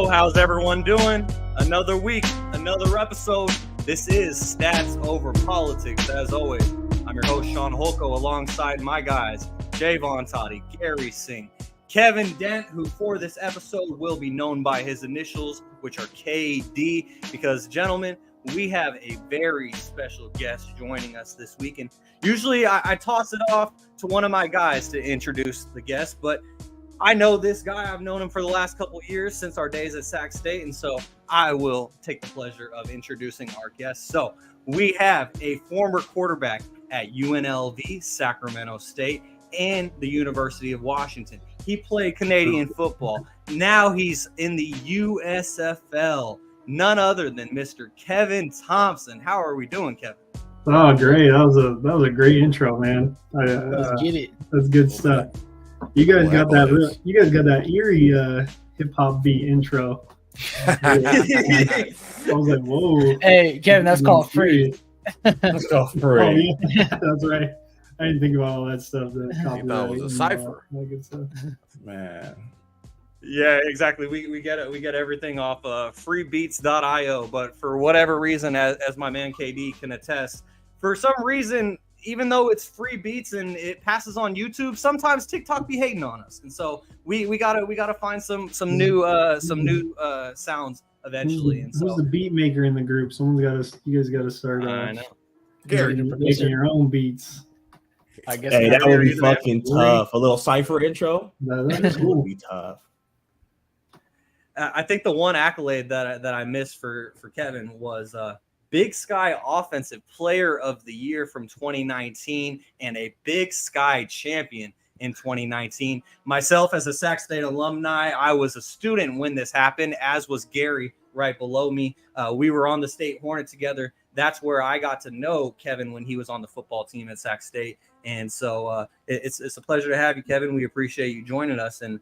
Yo, how's everyone doing? Another week, another episode. This is Stats Over Politics. As always, I'm your host, Shaun, alongside my guys, Jaevon, Garry Singh, Kevin Dent, who for this episode will be known by his initials, which are KD, because, gentlemen, we have a very special guest joining us this week. And usually I toss it off to one of my guys to introduce the guest, but I know this guy. I've known him for the last couple of years since our days at Sac State, and so I will take the pleasure of introducing our guest. So we have a former quarterback at UNLV, Sacramento State, and the University of Washington. He played Canadian football. Now he's in the USFL. None other than Mr. Kevin Thomson. How are we doing, Kevin? Oh, great! That was a great intro, man. Let's get it. That's good stuff. You guys got that. You guys got that eerie hip hop beat intro. I was like, whoa. Hey, Kevin, that's called free. That's called free. Oh, yeah. That's right. I didn't think about all that stuff. You thought it was a cipher. That good stuff. Man. Yeah, exactly. We get it. We get everything off freebeats.io. But for whatever reason, as my man KD can attest, for some reason, even though it's free beats and it passes on YouTube, sometimes TikTok be hating on us, and so we gotta find some new sounds eventually. And so who's the beat maker in the group? You guys got to start. I know. Garry, making your own beats. I guess hey, that would be Garry, fucking tough. A little cipher intro. That's cool. Would be tough. I think the one accolade that I missed for Kevin was Big Sky Offensive Player of the Year from 2019 and a Big Sky champion in 2019. Myself, as a Sac State alumni, I was a student when this happened, as was Garry right below me. We were on the State Hornet together. That's where I got to know Kevin when he was on the football team at Sac State. And so it's a pleasure to have you, Kevin. We appreciate you joining us. And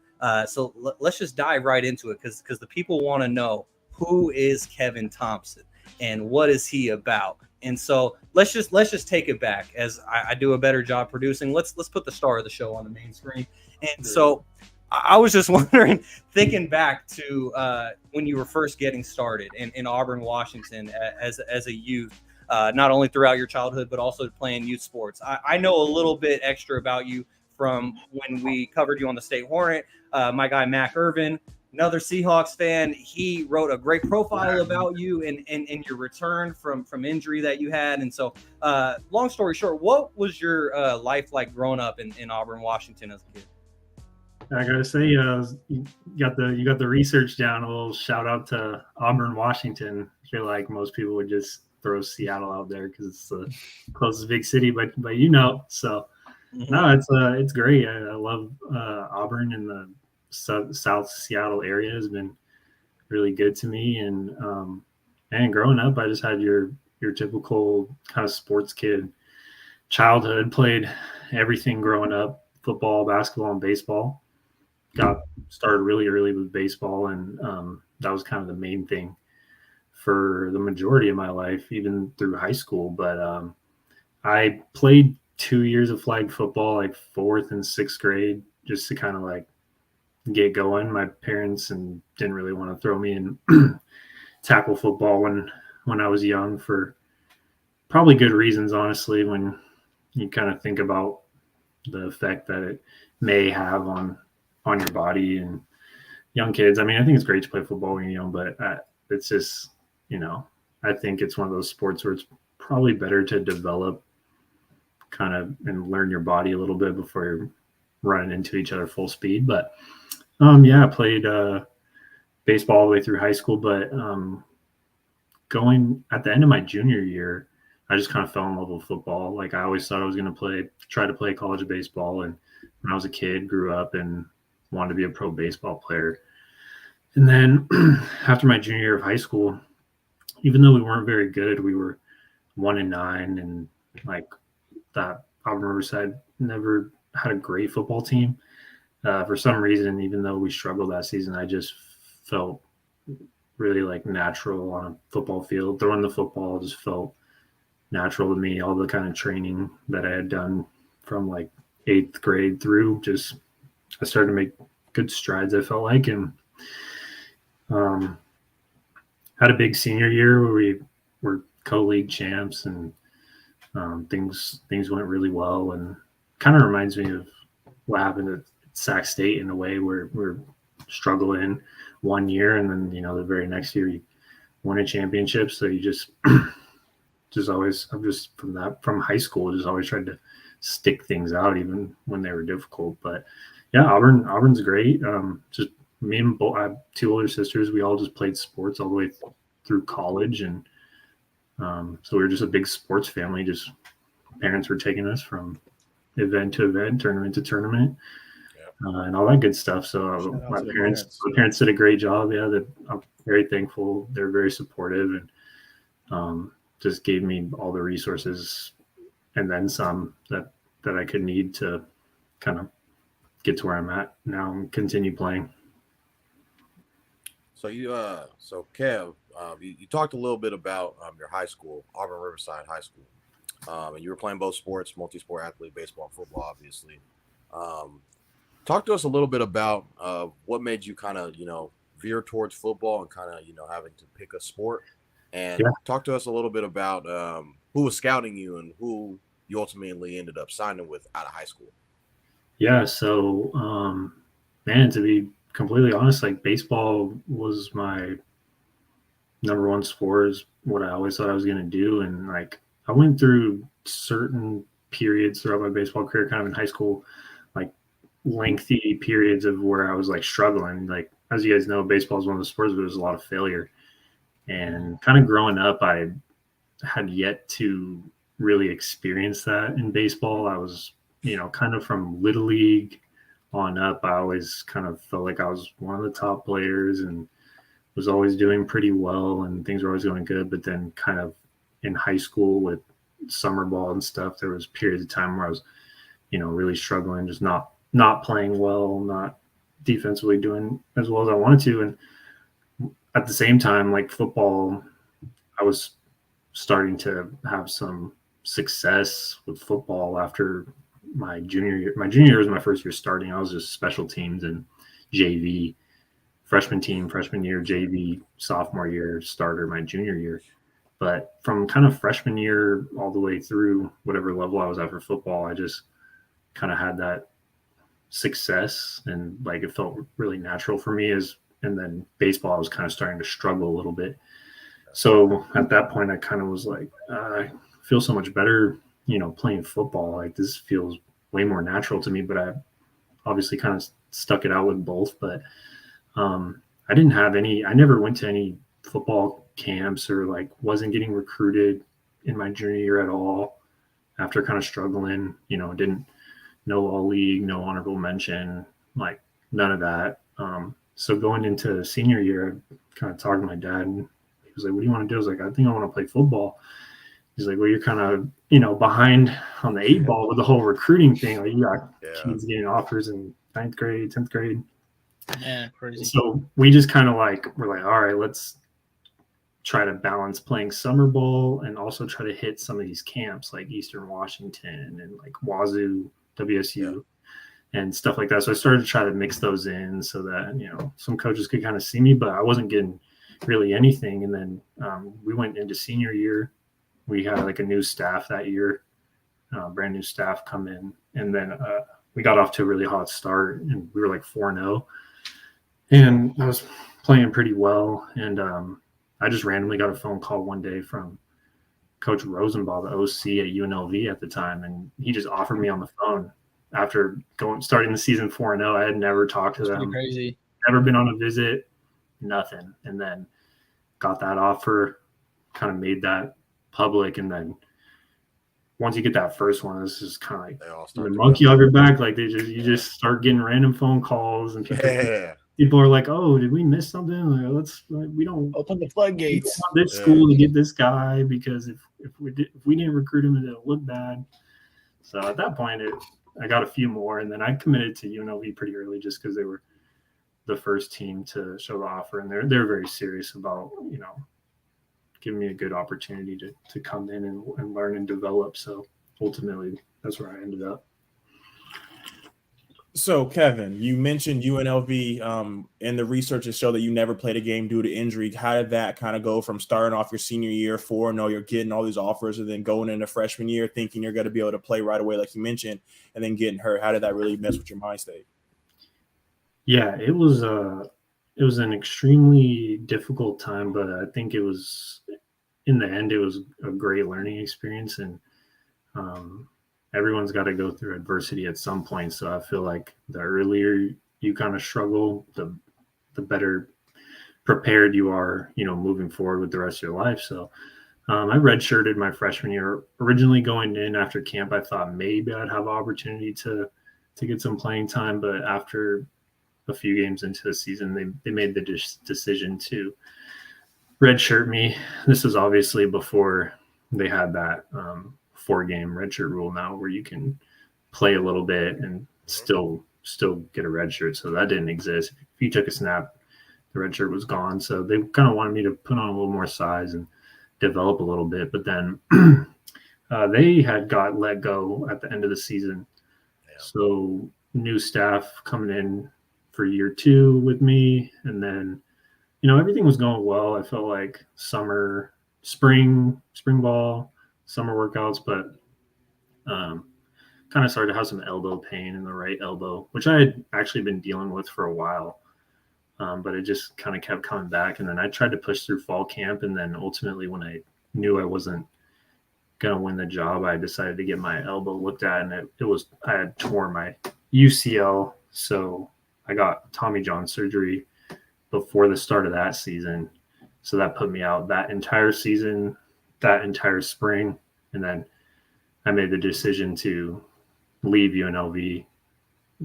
so let's just dive right into it because the people want to know, who is Kevin Thomson and what is he about? And so let's just take it back, as I do a better job producing. Let's put the star of the show on the main screen. And so I was just wondering, thinking back to when you were first getting started in Auburn, Washington, as a youth, not only throughout your childhood, but also playing youth sports. I know a little bit extra about you from when we covered you on the State Hornet. My guy, Mac Irvin, another Seahawks fan, he wrote a great profile about you and your return from injury that you had. And so long story short, what was your life like growing up in Auburn, Washington as a kid? I gotta say, you got the research down. A little shout out to Auburn, Washington. I feel like most people would just throw Seattle out there because it's the closest big city, but so no, it's great. I love Auburn, and the South Seattle area has been really good to me. And growing up, I just had your typical kind of sports kid childhood. Played everything growing up: football, basketball, and baseball. Got started really early with baseball, and that was kind of the main thing for the majority of my life, even through high school. But I played 2 years of flag football, like 4th and 6th grade, just to kind of like get going. My parents didn't really want to throw me in tackle football when I was young, for probably good reasons, honestly, when you kind of think about the effect that it may have on your body and young kids. I mean, I think it's great to play football when you're young, but it's just, I think it's one of those sports where it's probably better to develop kind of and learn your body a little bit before you're running into each other full speed. But I played baseball all the way through high school, but going at the end of my junior year, I just kind of fell in love with football. Like, I always thought I was going to try to play college baseball. And when I was a kid, grew up and wanted to be a pro baseball player. And then after my junior year of high school, even though we weren't very good, we were 1-9, and like that Auburn Riverside never had a great football team. For some reason, even though we struggled that season, I just felt really like natural on a football field. Throwing the football just felt natural to me. All the kind of training that I had done from like 8th grade through, I started to make good strides, I felt like. And Had a big senior year where we were co-league champs, and things went really well, and kind of reminds me of what happened at Sac State in a way, where we're struggling one year, and then the very next year you win a championship. So you just always, I'm just from high school, just always tried to stick things out even when they were difficult. But yeah, Auburn's great. Just me and both, I have two older sisters. We all just played sports all the way through college, and so we were just a big sports family. Just parents were taking us from event to event, tournament to tournament, and all that good stuff. So my parents did a great job. Yeah, I'm very thankful. They're very supportive, and just gave me all the resources and then some that I could need to kind of get to where I'm at now and continue playing. So so Kev, you talked a little bit about your high school, Auburn Riverside High School, and you were playing both sports, multi-sport athlete, baseball and football, obviously. Talk to us a little bit about what made you kind of, veer towards football and kind of, having to pick a sport. And talk to us a little bit about who was scouting you and who you ultimately ended up signing with out of high school. Yeah, so, man, to be completely honest, like baseball was my number one sport, is what I always thought I was going to do. And like I went through certain periods throughout my baseball career, kind of in high school, like lengthy periods of where I was like struggling. Like, as you guys know, baseball is one of the sports where there's a lot of failure. And kind of growing up, I had yet to really experience that in baseball. I was, kind of from Little League on up, I always kind of felt like I was one of the top players and was always doing pretty well, and things were always going good. But then kind of in high school with summer ball and stuff, there was periods of time where I was, really struggling, just not playing well, not defensively doing as well as I wanted to. And at the same time, like football, I was starting to have some success with football after my junior year. My junior year was my first year starting. I was just special teams and JV, freshman year, JV, sophomore year, starter my junior year. But from kind of freshman year all the way through whatever level I was at for football, I just kind of had that success, and like it felt really natural for me. And then baseball, I was kind of starting to struggle a little bit. So at that point, I kind of was like, I feel so much better, playing football. Like this feels way more natural to me. But I obviously kind of stuck it out with both. But I never went to any football camps, or like wasn't getting recruited in my junior year at all. After kind of struggling, didn't know all league, no honorable mention, like none of that. So going into senior year, I kind of talked to my dad, and he was like, "What do you want to do?" I was like, "I think I want to play football." He's like, "Well, you're kind of, behind on the 8 ball with the whole recruiting thing. Like you got kids getting offers in 9th grade, 10th grade." Yeah, crazy. So we just kind of we're like, all right, let's try to balance playing summer ball and also try to hit some of these camps like Eastern Washington and like Wazoo, WSU, and stuff like that. So I started to try to mix those in so that, some coaches could kind of see me, but I wasn't getting really anything. And then we went into senior year. We had like a new staff that year, brand new staff come in. And then we got off to a really hot start, and we were like 4-0. And I was playing pretty well. And I just randomly got a phone call one day from Coach Rosenbaugh, the OC at UNLV at the time. And he just offered me on the phone after starting the season 4-0. I had never talked to them, crazy. Never been on a visit, nothing. And then got that offer, kind of made that public. And then once you get that first one, this is kind of like the monkey off your back. Like you just start getting random phone calls, and people are like, "Oh, did we miss something? Like, we don't open the floodgates. We want this school to get this guy, because if we didn't recruit him, it'll look bad." So at that point, I got a few more, and then I committed to UNLV pretty early, just because they were the first team to show the offer, and they're very serious about giving me a good opportunity to come in and learn and develop. So ultimately, that's where I ended up. So, Kevin, you mentioned UNLV, and the researchers show that you never played a game due to injury. How did that kind of go from starting off your senior year, 4-0, you're getting all these offers, and then going into freshman year thinking you're going to be able to play right away, like you mentioned, and then getting hurt? How did that really mess with your mind state? Yeah, it was an extremely difficult time, but I think it was, in the end, it was a great learning experience, and everyone's got to go through adversity at some point. So I feel like the earlier you kind of struggle, the better prepared you are, moving forward with the rest of your life. So I redshirted my freshman year. Originally going in after camp, I thought maybe I'd have an opportunity to get some playing time, but after a few games into the season, they made the decision to redshirt me. This was obviously before they had that 4-game redshirt rule now, where you can play a little bit and still get a redshirt. So that didn't exist. If you took a snap, the redshirt was gone. So they kind of wanted me to put on a little more size and develop a little bit. But then they had got let go at the end of the season. Yeah. So new staff coming in for year 2 with me, and then everything was going well. I felt like spring ball, summer workouts, but kind of started to have some elbow pain in the right elbow, which I had actually been dealing with for a while, but it just kind of kept coming back. And then I tried to push through fall camp, and then ultimately when I knew I wasn't going to win the job, I decided to get my elbow looked at, and I had torn my UCL, so I got Tommy John surgery before the start of that season. So that put me out that entire season, that entire spring. And then I made the decision to leave UNLV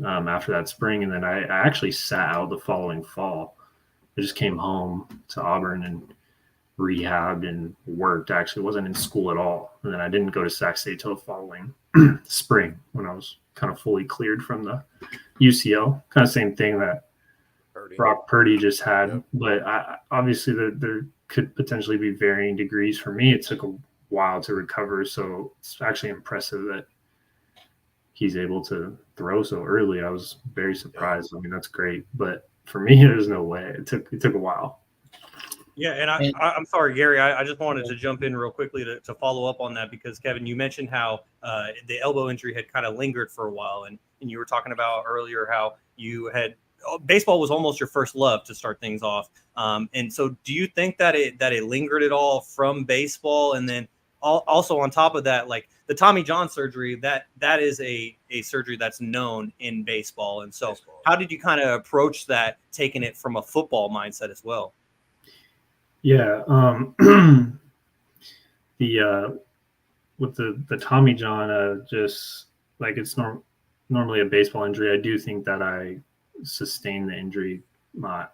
after that spring. And then I actually sat out the following fall. I just came home to Auburn and rehabbed and worked. I actually wasn't in school at all. And then I didn't go to Sac State till the following spring, when I was kind of fully cleared from the UCL. Kind of same thing that Brock Purdy just had, but obviously there could potentially be varying degrees. For me, it took a while to recover, so it's actually impressive that he's able to throw so early. I was very surprised. I mean, that's great, but for me, there's no way. It took a while. Yeah, and I'm sorry, Gary. I just wanted to jump in real quickly to follow up on that, because Kevin, you mentioned how the elbow injury had kind of lingered for a while, and you were talking about earlier how you had baseball was almost your first love to start things off. And so do you think that it lingered at all from baseball? And then also on top of that, like the Tommy John surgery, that is a surgery that's known in baseball. And so how did you kind of approach that, taking it from a football mindset as well? Yeah. With the Tommy John, just like it's normally a baseball injury, I do think that I sustained the injury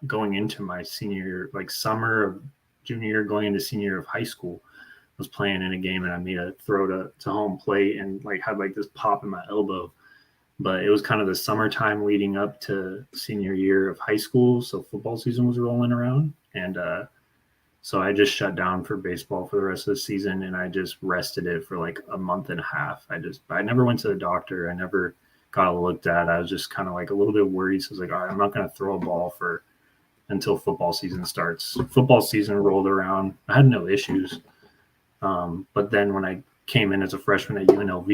going into my senior year, like summer of junior year, going into senior year of high school. I was playing in a game and I made a throw to home plate and had this pop in my elbow. But it was kind of the summertime leading up to senior year of high school, so football season was rolling around, and so I just shut down for baseball for the rest of the season, and I just rested it for like a month and a half. I never went to the doctor. I never got it looked at. I was just kind of like a little bit worried. So I was like, all right, I'm not going to throw a ball until football season starts. Football season rolled around. I had no issues. But then when I came in as a freshman at UNLV,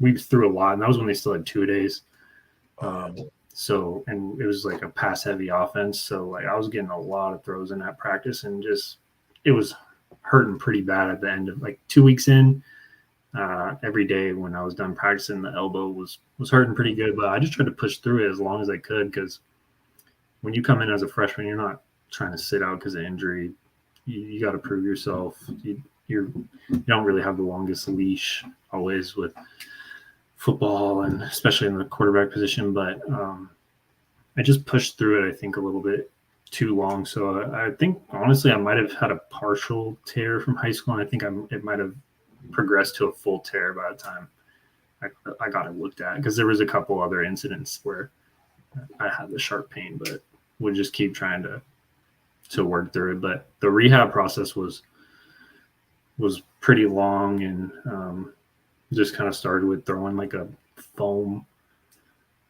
we threw a lot, and that was when they still had 2-a-days. And it was like a pass heavy offense. So I was getting a lot of throws in that practice, and it was hurting pretty bad at the end of 2 weeks in. Every day when I was done practicing, the elbow was hurting pretty good, but I just tried to push through it as long as I could, because when you come in as a freshman, you're not trying to sit out because of injury. You got to prove yourself. You don't really have the longest leash always with football, and especially in the quarterback position. But I just pushed through it, I think, a little bit too long. So I think, honestly, I might have had a partial tear from high school, and I think it might have progressed to a full tear by the time I got it looked at, because there was a couple other incidents where I had the sharp pain, but would just keep trying to work through it. But the rehab process was pretty long, and just kind of started with throwing like a foam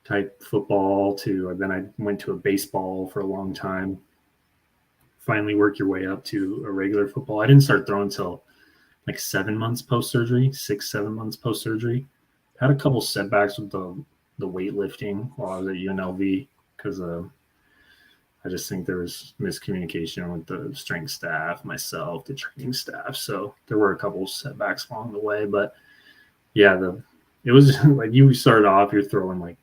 type football to then I went to a baseball for a long time. Finally work your way up to a regular football. I didn't start throwing until like 7 months post-surgery, 6-7 months post-surgery. Had a couple setbacks with the weightlifting while I was at UNLV because I just think there was miscommunication with the strength staff, myself, the training staff. So there were a couple setbacks along the way. But yeah, it was like you started off, you're throwing like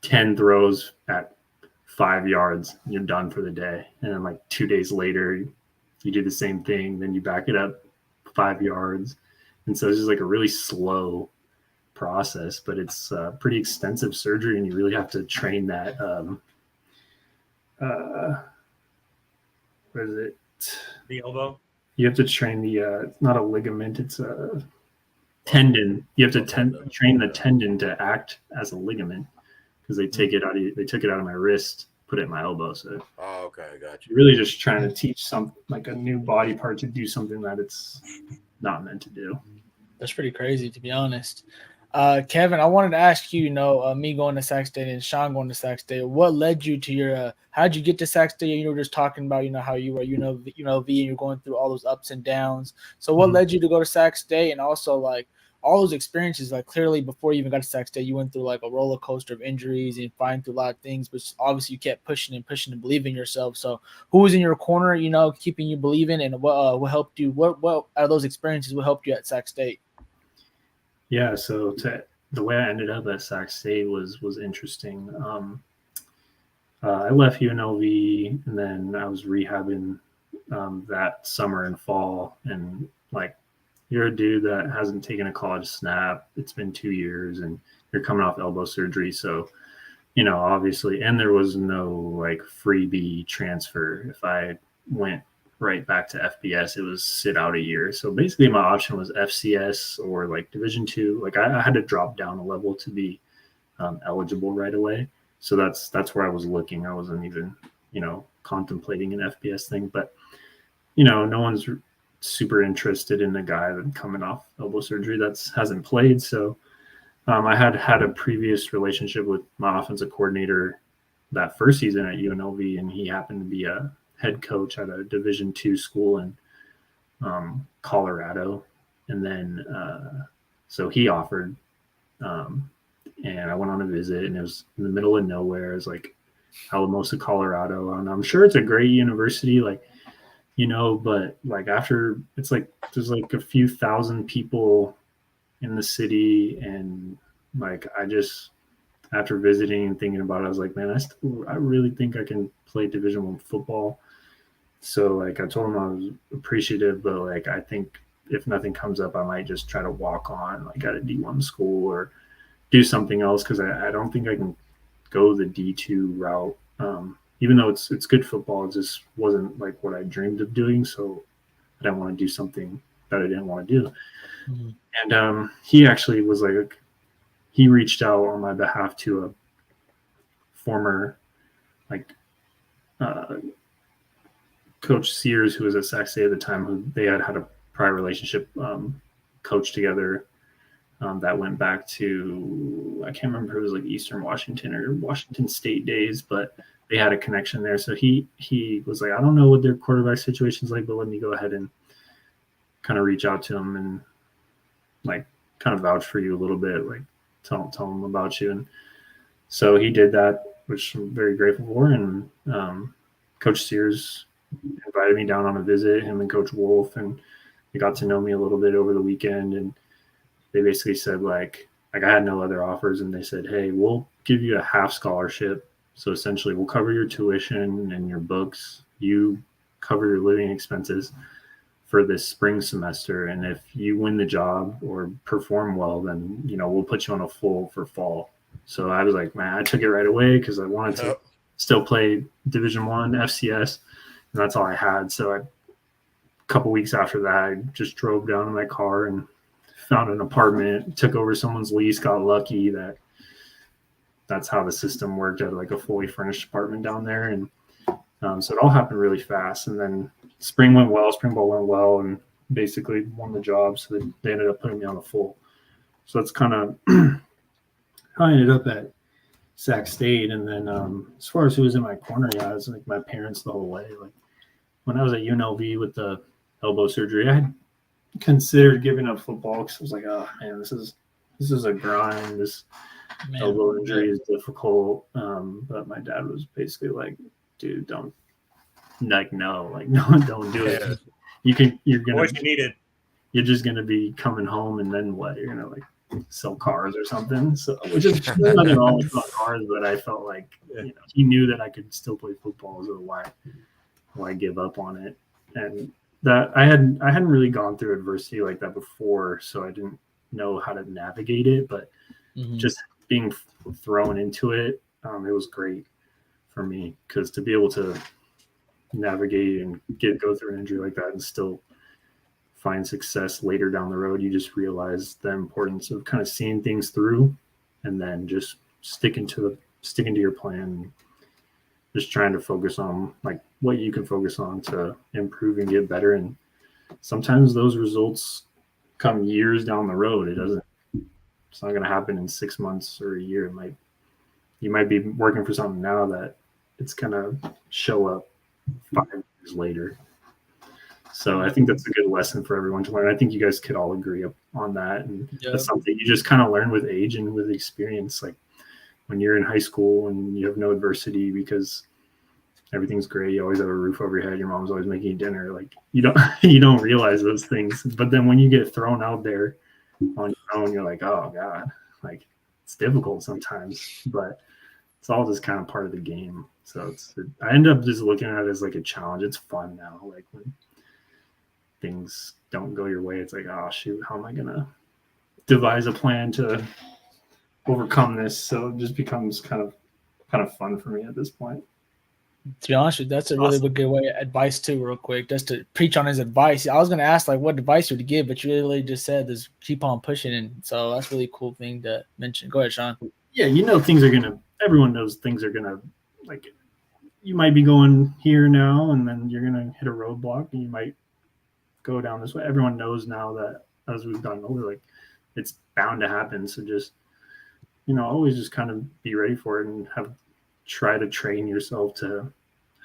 10 throws at 5 yards, and you're done for the day. And then like 2 days later, you do the same thing, then you back it up 5 yards. And so it's just like a really slow process, but it's pretty extensive surgery, and you really have to train that what is it? The elbow. You have to train the not a ligament, it's a tendon. You have to train the tendon to act as a ligament because they took it out of my wrist, put it in my elbow. So okay, got you. you're really just trying to teach some like a new body part to do something that it's not meant to do. That's pretty crazy, to be honest. Kevin, I wanted to ask you, me going to Sac State and Shaun going to Sac State, what led you to your how'd you get to Sac State? You were just talking about, how you were, UNLV, and you're going through all those ups and downs. So what led you to go to Sac State? And also, like, all those experiences, like, clearly before you even got to Sac State, you went through, like, a roller coaster of injuries and fighting through a lot of things, but obviously you kept pushing and believing in yourself. So who was in your corner, keeping you believing, and what helped you? What out of those experiences, what helped you at Sac State? Yeah, so the way I ended up at Sac State was interesting. I left UNLV, and then I was rehabbing that summer and fall. And like, you're a dude that hasn't taken a college snap. It's been 2 years, and you're coming off elbow surgery. So, obviously, and there was no like freebie transfer. If I went right back to FBS, it was sit out a year. So basically my option was FCS or like Division II. Like I had to drop down a level to be eligible right away. So that's where I was looking. I wasn't even, contemplating an FBS thing, but no one's super interested in a guy that's coming off elbow surgery hasn't played. So I had a previous relationship with my offensive coordinator that first season at UNLV, and he happened to be a head coach at a Division II school in Colorado. And then so he offered, and I went on a visit, and it was in the middle of nowhere. It was like Alamosa, Colorado. And I'm sure it's a great university, but like after it's like there's like a few thousand people in the city, and like after visiting and thinking about it, I was like, man, I really think I can play Division I football. So like I told him I was appreciative, but like I think if nothing comes up, I might just try to walk on like at a D1 school or do something else, because I don't think I can go the D2 route. Even though it's good football, it just wasn't like what I dreamed of doing. So I didn't want to do something that I didn't want to do. Mm-hmm. And he actually was like, he reached out on my behalf to a former Coach Sears, who was at Sac State at the time, who they had a prior relationship, coach together, that went back to, I can't remember if it was like Eastern Washington or Washington State days, but they had a connection there. So he was like, I don't know what their quarterback situation's like, but let me go ahead and kind of reach out to him and like kind of vouch for you a little bit, like tell him about you. And so he did that, which I'm very grateful for. And Coach Sears invited me down on a visit, him and Coach Wolf, and they got to know me a little bit over the weekend. And they basically said like I had no other offers, and they said, hey, we'll give you a half scholarship. So essentially we'll cover your tuition and your books. You cover your living expenses for this spring semester. And if you win the job or perform well, then, we'll put you on a full for fall. So I was like, man, I took it right away because I wanted to still play Division I FCS. And that's all I had. So a couple weeks after that, I just drove down in my car and found an apartment, took over someone's lease, got lucky that's how the system worked at like a fully furnished apartment down there. And so it all happened really fast. And then spring ball went well, and basically won the job. So they ended up putting me on a full. So that's kind of how I ended up at Sac State. And then as far as who was in my corner, yeah, it was like my parents the whole way. Like when I was at UNLV with the elbow surgery, I had considered giving up football because I was like, oh man, this is a grind. This elbow injury is difficult. But my dad was basically like, dude, don't don't do it. You're just gonna be coming home, and then what? You're gonna like sell cars or something. So which is nothing wrong with selling cars, but I felt like he knew that I could still play football, so why give up on it? And that I hadn't really gone through adversity like that before, so I didn't know how to navigate it. But just being thrown into it, it was great for me because to be able to navigate and go through an injury like that and still find success later down the road, you just realize the importance of kind of seeing things through and then just sticking to your plan and just trying to focus on like what you can focus on to improve and get better. And sometimes those results come years down the road. It's not going to happen in 6 months or a year. You might be working for something now that it's going to show up 5 years later. So I think that's a good lesson for everyone to learn. I think you guys could all agree on that. And that's something you just kind of learn with age and with experience. Like when you're in high school and you have no adversity because everything's great, you always have a roof over your head, your mom's always making you dinner. Like you don't realize those things. But then when you get thrown out there on your own, you're like, oh God, like it's difficult sometimes, but it's all just kind of part of the game. So I end up just looking at it as like a challenge. It's fun now. Like when things don't go your way, it's like, oh shoot, how am I gonna devise a plan to overcome this? So it just becomes kind of fun for me at this point. To be honest with you, that's a really good way of advice too, real quick, just to preach on his advice. I was gonna ask like what advice would you give, but you really just said just keep on pushing, and so that's a really cool thing to mention. Go ahead, Shaun. Yeah, everyone knows things are gonna, like, you might be going here now and then you're gonna hit a roadblock and you might go down this way. Everyone knows now that as we've gotten older, like it's bound to happen. So just, always just kind of be ready for it and try to train yourself to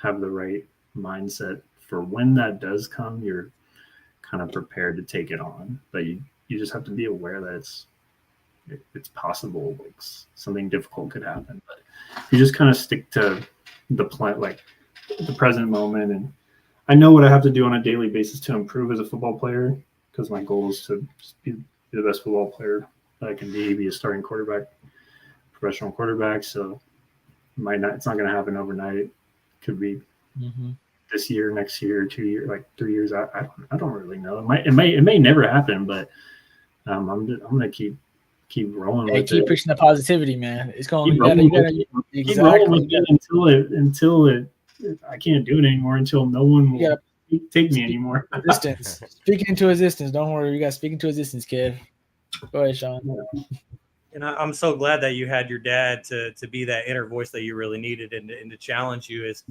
have the right mindset for when that does come. You're kind of prepared to take it on, but you just have to be aware that it's possible, like something difficult could happen. But you just kind of stick to the plan, like the present moment. And I know what I have to do on a daily basis to improve as a football player, because my goal is to just be the best football player that I can be a starting quarterback, professional quarterback. So it's not going to happen overnight. It could be this year, next year, 2 years, like 3 years. I don't really know. It may never happen, but I'm going to keep rolling with it. Keep pushing the positivity, man. It's going. Keep rolling with it until I can't do it anymore. Until no one will take me anymore. Existence. Speaking into existence. Don't worry, you got speaking to existence, kid. Go ahead, Shaun. And I'm so glad that you had your dad to be that inner voice that you really needed and to challenge you. Is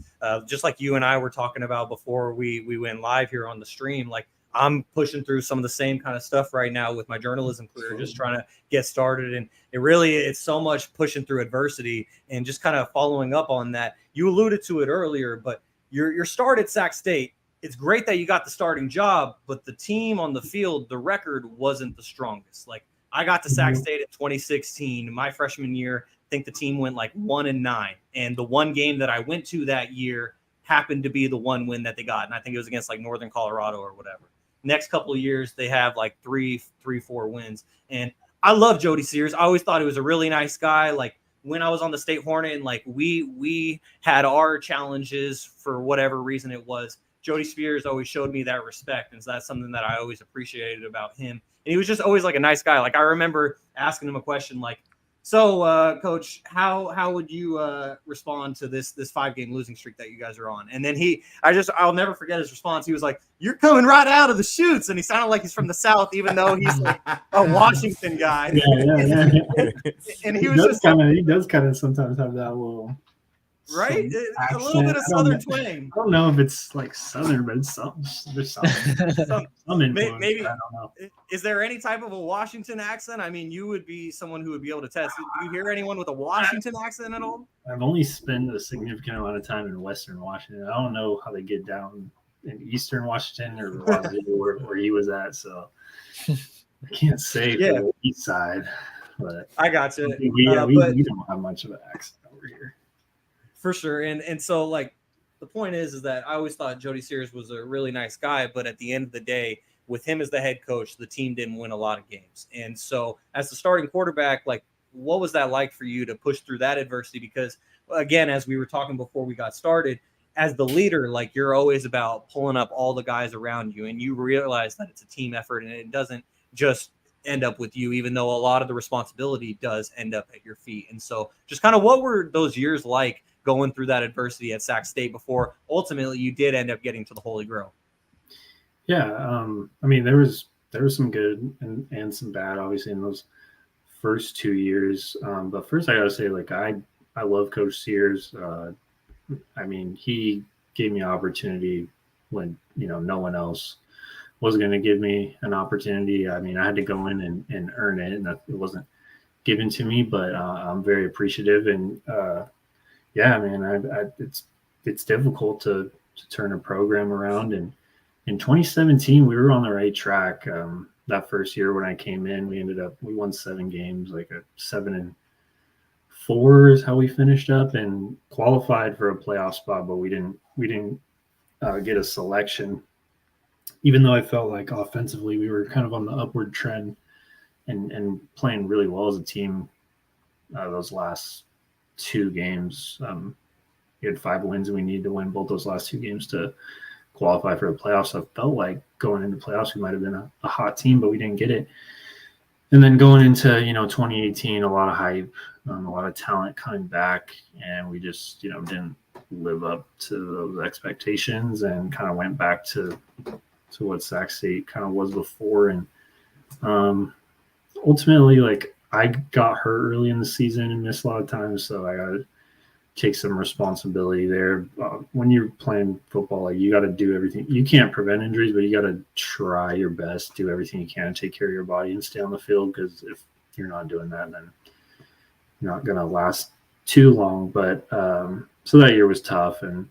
just like you and I were talking about before we went live here on the stream. Like I'm pushing through some of the same kind of stuff right now with my journalism career, just trying to get started. And it's so much pushing through adversity and just kind of following up on that. You alluded to it earlier, but your start at Sac State, it's great that you got the starting job, but the team on the field, the record wasn't the strongest. Like I got to Sac State in 2016. My freshman year, I think the team went like 1-9. And the one game that I went to that year happened to be the one win that they got. And I think it was against like Northern Colorado or whatever. Next couple of years, they have like 4 wins. And I love Jody Sears. I always thought he was a really nice guy. Like when I was on the State Hornet and like we had our challenges for whatever reason it was, Jody Spears always showed me that respect. And so that's something that I always appreciated about him. And he was just always like a nice guy. Like I remember asking him a question like, so coach, how would you respond to this 5-game losing streak that you guys are on? And then I'll never forget his response. He was like, you're coming right out of the chutes. And he sounded like he's from the South, even though he's like a Washington guy. Yeah. And he does kind of sometimes have that little right? A little bit of Southern twang. I don't know if it's like Southern, but it's something. There's some influence. Maybe. I don't know. Is there any type of a Washington accent? I mean, you would be someone who would be able to test. Do you hear anyone with a Washington accent at all? I've only spent a significant amount of time in Western Washington. I don't know how they get down in Eastern Washington or where he was at, so I can't say for the East side. But I got you. We don't have much of an accent over here. For sure. And so like the point is that I always thought Jody Sears was a really nice guy, but at the end of the day, with him as the head coach, the team didn't win a lot of games. And so as the starting quarterback, like what was that like for you to push through that adversity? Because again, as we were talking before we got started, as the leader, like you're always about pulling up all the guys around you, and you realize that it's a team effort and it doesn't just end up with you, even though a lot of the responsibility does end up at your feet. And so just kind of what were those years like going through that adversity at Sac State before ultimately you did end up getting to the Holy Grail? Yeah. I mean, there was some good and some bad, obviously, in those first 2 years. But first I gotta say, like, I love Coach Sears. I mean, he gave me an opportunity when, no one else was going to give me an opportunity. I mean, I had to go in and earn it, and it wasn't given to me, but I'm very appreciative. And yeah, man, it's difficult to turn a program around. And in 2017, we were on the right track. That first year when I came in, we won 7 games, like a 7-4 is how we finished up, and qualified for a playoff spot, but we didn't get a selection. Even though I felt like offensively we were kind of on the upward trend and playing really well as a team. Those last 2 games, we had 5 wins, and we needed to win both those last 2 games to qualify for the playoffs. So I felt like going into playoffs, we might have been a hot team, but we didn't get it. And then going into 2018, a lot of hype, a lot of talent coming back, and we just didn't live up to those expectations and kind of went back to what Sac State kind of was before. And ultimately, like, I got hurt early in the season and missed a lot of time, so I got to take some responsibility there. When you're playing football, like, you got to do everything. You can't prevent injuries, but you got to try your best, do everything you can to take care of your body and stay on the field, because if you're not doing that, then you're not going to last too long. But so that year was tough, and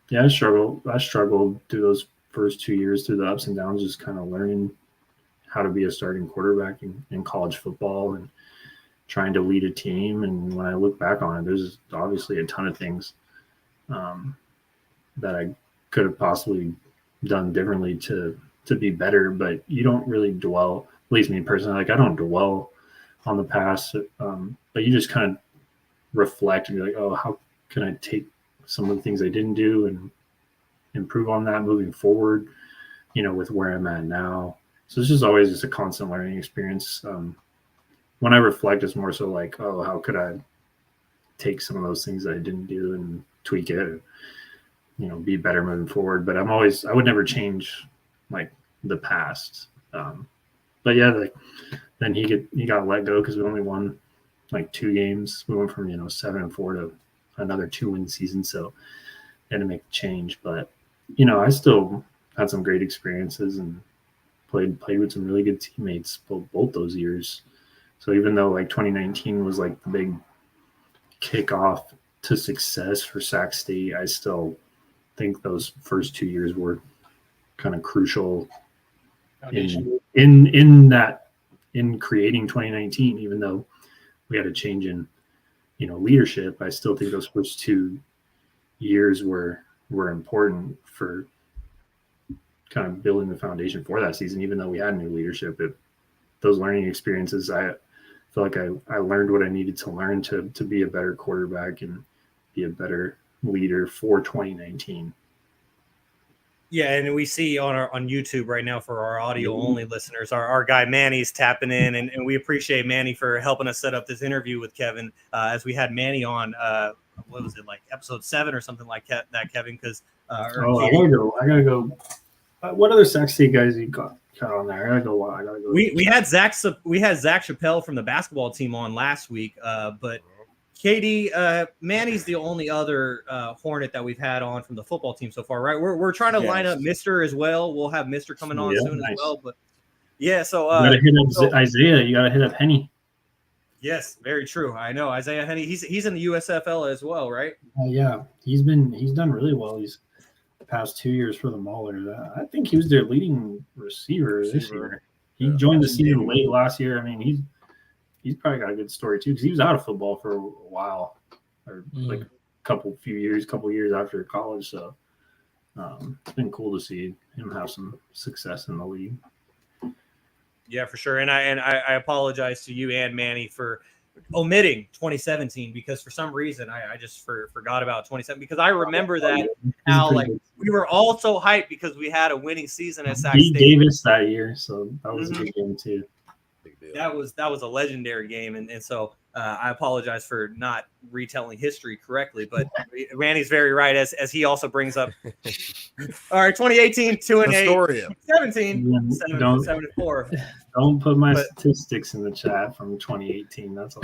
yeah, I struggled through those first 2 years through the ups and downs, just kind of learning how to be a starting quarterback in college football and trying to lead a team. And when I look back on it, there's obviously a ton of things that I could have possibly done differently to be better, but you don't really dwell, at least me personally, like, I don't dwell on the past, but you just kind of reflect and be like, oh, how can I take some of the things I didn't do and improve on that moving forward, with where I'm at now. So it's just always just a constant learning experience. When I reflect, it's more so like, oh, how could I take some of those things that I didn't do and tweak it, be better moving forward. But I would never change like the past. But yeah, like, then he got let go because we only won like 2 games. We went from 7-4 to another 2-win season, so I had to make a change. But I still had some great experiences and played with some really good teammates both those years. So even though like 2019 was like the big kickoff to success for Sac State, I still think those first 2 years were kind of crucial in creating 2019. Even though we had a change in leadership, I still think those first 2 years were important for kind of building the foundation for that season. Even though we had new leadership, those learning experiences, I feel like I learned what I needed to learn to be a better quarterback and be a better leader for 2019. Yeah, and we see on YouTube right now, for our audio only listeners, our guy Manny's tapping in, and we appreciate Manny for helping us set up this interview with Kevin, as we had Manny on what was it, like episode 7 or something like that, Kevin? Because I gotta go. What other Sac State guys you got on there? I gotta go. We had Zach Chappelle from the basketball team on last week, but KD, Manny's the only other Hornet that we've had on from the football team so far, right? We're trying to line up Mr. as well. We'll have Mr. coming on soon as well. But yeah, so you gotta hit up Isaiah. You gotta hit up Henny. Yes, very true. I know Isaiah Henny. He's in the USFL as well, right? Yeah, he's done really well. He's past 2 years for the Maulers. I think he was their leading receiver this year. He joined the season late last year. I mean, he's probably got a good story too because he was out of football for a while, or like a couple years after college. So it's been cool to see him have some success in the league. Yeah, for sure. And I apologize to you and Manny for omitting 2017 because for some reason I just forgot about 2017 because I remember that how like we were all so hyped because we had a winning season at Sac State. Davis that year, so that was a big game too. That was a legendary game, and so I apologize for not retelling history correctly, but Manny's very right as he also brings up. All right, 2018 2-8, 17 7-4. Don't put my statistics in the chat from 2018. That's all.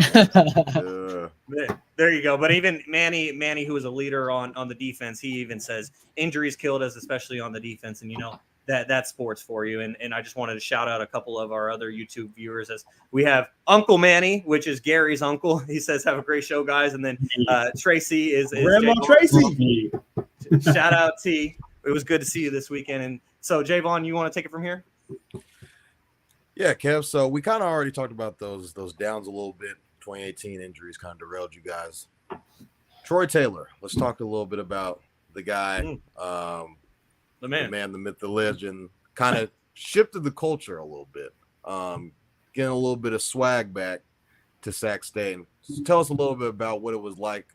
There you go. But even Manny, who was a leader on the defense, he even says injuries killed us, especially on the defense, and that's sports for you. And I just wanted to shout out a couple of our other YouTube viewers as we have Uncle Manny, which is Gary's uncle. He says, have a great show, guys. And then Tracy is Grandma Tracy. Shout out T. It was good to see you this weekend. And so Jaevon, you want to take it from here? Yeah, Kev. So we kind of already talked about those downs a little bit. 2018 injuries kind of derailed you guys. Troy Taylor. Let's talk a little bit about the guy. The man, the myth, the legend, kind of shifted the culture a little bit, getting a little bit of swag back to Sac State. So tell us a little bit about what it was like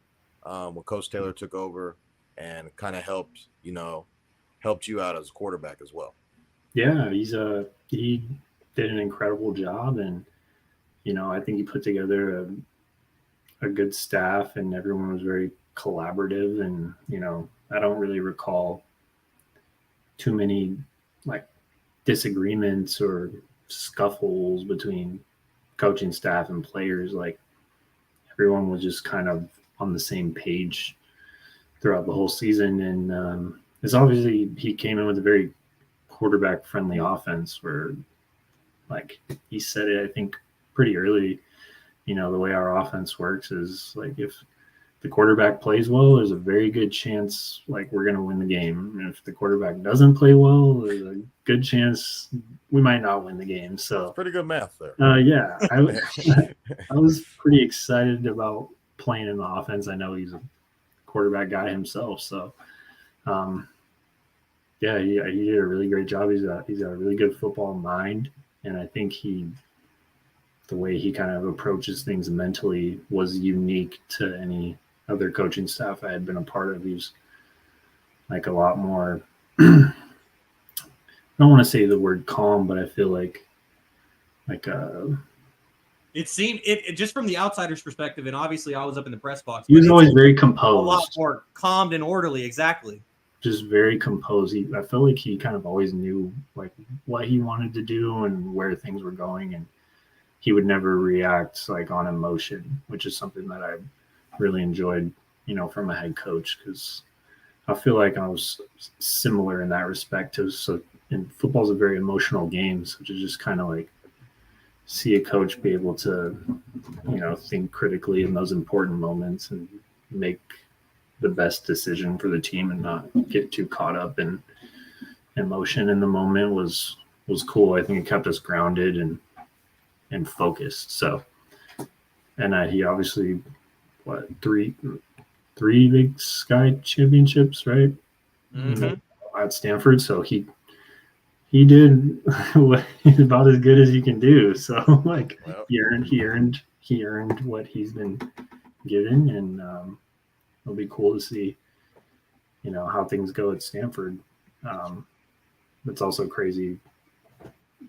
when Coach Taylor took over and kind of helped you out as a quarterback as well. Yeah, he did an incredible job, and I think he put together a good staff, and everyone was very collaborative. And I don't really recall too many like disagreements or scuffles between coaching staff and players. Like everyone was just kind of on the same page throughout the whole season. And it's obviously he came in with a very quarterback friendly offense where like he said it, I think pretty early, the way our offense works is like if the quarterback plays well, there's a very good chance like we're going to win the game. And if the quarterback doesn't play well, there's a good chance we might not win the game. So pretty good math there. Yeah, I was pretty excited about playing in the offense. I know he's a quarterback guy himself. So he did a really great job. He's got a really good football mind. And I think the way he kind of approaches things mentally was unique to any other coaching staff I had been a part of. He's like a lot more, I don't want to say the word calm, but I feel like it seemed it just from the outsider's perspective, and obviously I was up in the press box. He was always very composed. A lot more calmed and orderly, exactly. Just very composed. I felt like he kind of always knew like what he wanted to do and where things were going, and he would never react like on emotion, which is something that I really enjoyed, from a head coach, because I feel like I was similar in that respect. And football's a very emotional game, so to just kind of like see a coach be able to, think critically in those important moments and make the best decision for the team and not get too caught up in emotion in the moment was cool. I think it kept us grounded and focused. So, and he obviously three Big Sky championships, right? Mm-hmm. At Stanford. So he did what about as good as he can do. So like he earned what he's been given, and it'll be cool to see, how things go at Stanford. It's also crazy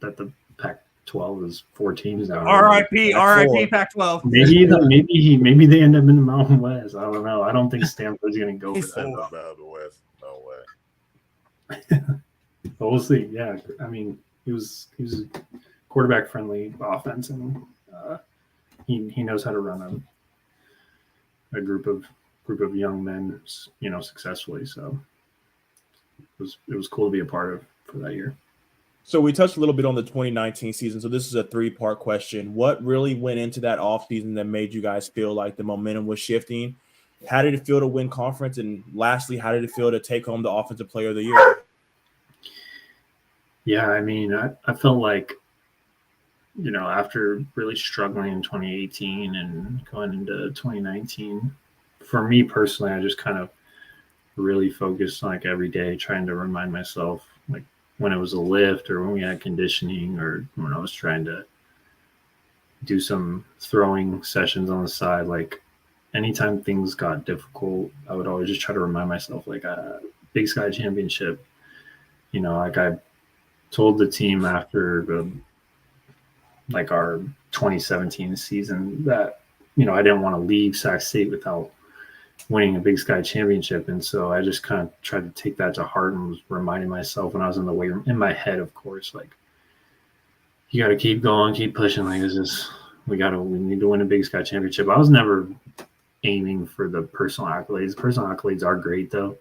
that the Pac-12 is 4 teams now. R.I.P. Pac-12. Maybe they end up in the Mountain West. I don't know. I don't think Stanford's going to go for that. Mountain West. No way. But we'll see. Yeah, I mean, he was a quarterback friendly offense, and he knows how to run a group of young men, successfully. So it was cool to be a part of for that year. So we touched a little bit on the 2019 season. So this is a 3-part question. What really went into that offseason that made you guys feel like the momentum was shifting? How did it feel to win conference? And lastly, how did it feel to take home the Offensive Player of the Year? Yeah, I mean, I felt like, after really struggling in 2018 and going into 2019, for me personally, I just kind of really focused like every day trying to remind myself, like when it was a lift or when we had conditioning or when I was trying to do some throwing sessions on the side, like anytime things got difficult, I would always just try to remind myself, like a Big Sky Championship, like I told the team after like our 2017 season that, I didn't want to leave Sac State without winning a Big Sky Championship. And so I just kind of tried to take that to heart and was reminding myself when I was in the weight room, in my head, of course, like, you got to keep going, keep pushing. Like, we need to win a Big Sky Championship. I was never aiming for the personal accolades. Personal accolades are great though,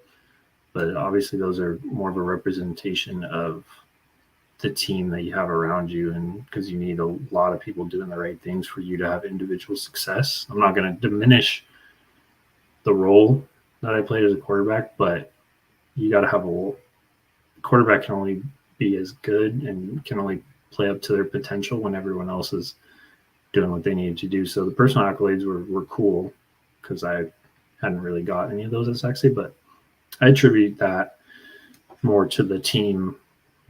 but obviously those are more of a representation of the team that you have around you, and because you need a lot of people doing the right things for you to have individual success. I'm not going to diminish the role that I played as a quarterback, but you got to have a quarterback can only be as good and can only play up to their potential when everyone else is doing what they needed to do. So the personal accolades were cool because I hadn't really got any of those at Sac State, but I attribute that more to the team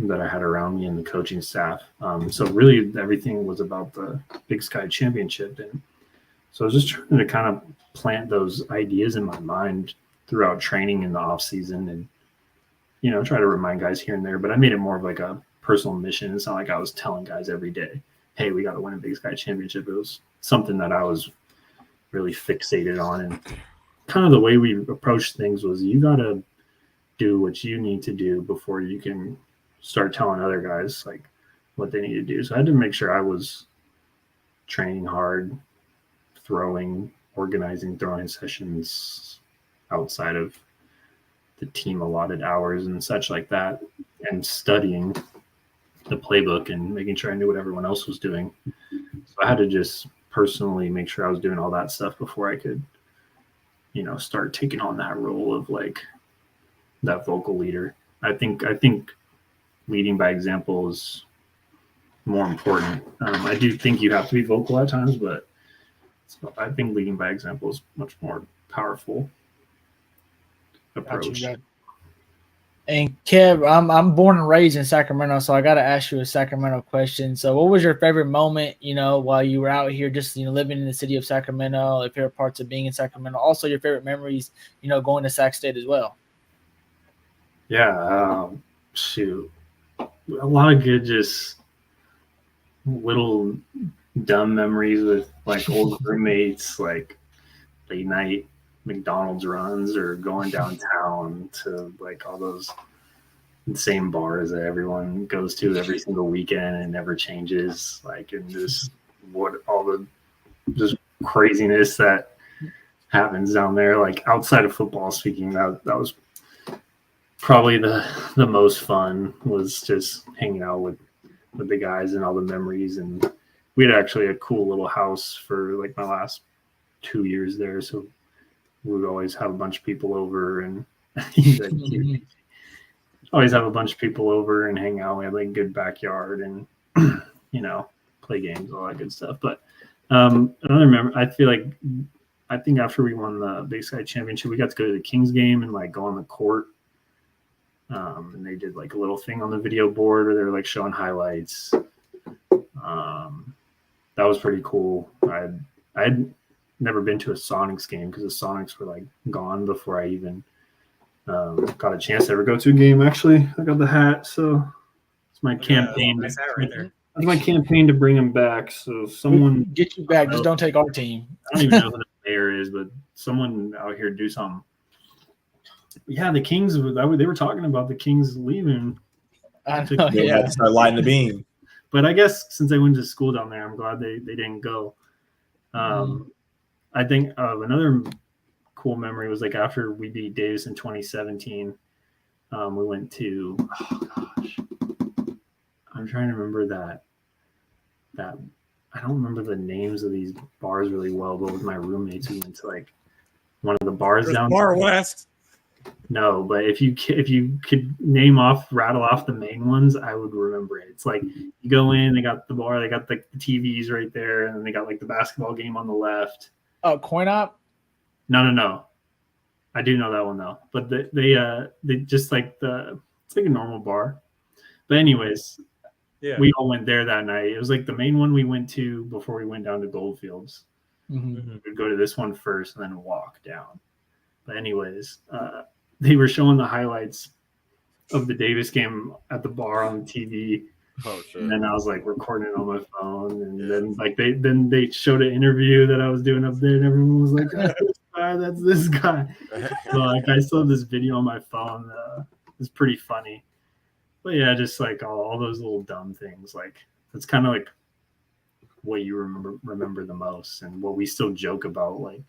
that I had around me and the coaching staff. So really everything was about the Big Sky Championship. And so I was just trying to kind of plant those ideas in my mind throughout training in the off season and, try to remind guys here and there, but I made it more of like a personal mission. It's not like I was telling guys every day, hey, we got to win a Big Sky Championship. It was something that I was really fixated on. And kind of the way we approached things was you got to do what you need to do before you can start telling other guys like what they need to do. So I had to make sure I was training hard, organizing throwing sessions outside of the team allotted hours and such like that, and studying the playbook and making sure I knew what everyone else was doing. So I had to just personally make sure I was doing all that stuff before I could, start taking on that role of like that vocal leader. I think leading by example is more important. I do think you have to be vocal at times, but I think leading by example is much more powerful approach. And Kev, I'm born and raised in Sacramento, so I got to ask you a Sacramento question. So what was your favorite moment, while you were out here just, living in the city of Sacramento, the favorite parts of being in Sacramento, also your favorite memories, going to Sac State as well? Yeah, shoot. A lot of good, just little dumb memories with like old roommates, like late night McDonald's runs or going downtown to like all those insane bars that everyone goes to every single weekend and never changes. Like, and just what all the just craziness that happens down there. Like outside of football, speaking, that was probably the most fun, was just hanging out with the guys and all the memories. And we had actually a cool little house for like my last 2 years there. So we would always have a bunch of people over and always have a bunch of people over and hang out. We had like a good backyard and, play games, all that good stuff. But another memory, I think after we won the Big Sky Championship, we got to go to the Kings game and like go on the court. And they did like a little thing on the video board where they were like showing highlights. That was pretty cool. I'd never been to a Sonics game because the Sonics were like gone before I even got a chance to ever go to a game. Actually, I got the hat, so it's my campaign. Nice hat right there. That's my campaign to bring him back. So someone get you back. Just don't take our team. I don't even know who the mayor is, but someone out here do something. Yeah, the Kings. They were talking about the Kings leaving. I know, They had to start lighting the beam. But I guess since they went to school down there, I'm glad they didn't go. I think another cool memory was like after we beat Davis in 2017, we went to, oh gosh, I'm trying to remember that I don't remember the names of these bars really well, but with my roommates, we went to like one of the bars down Bar West. No, but if you could rattle off the main ones, I would remember it. It's like you go in, they got the bar, they got the TVs right there, and then they got like the basketball game on the left. Oh, Coin Op? No. I do know that one though. But they just like it's like a normal bar. But anyways, yeah, we all went there that night. It was like the main one we went to before we went down to Goldfields. Mm-hmm. We'd go to this one first and then walk down. But anyways, they were showing the highlights of the Davis game at the bar on the TV. Oh, shit. And then I was like recording it on my phone. And then like they showed an interview that I was doing up there, and everyone was like, that's this guy. So like I still have this video on my phone. It's pretty funny. But yeah, just like all those little dumb things. Like that's kind of like what you remember the most, and what we still joke about like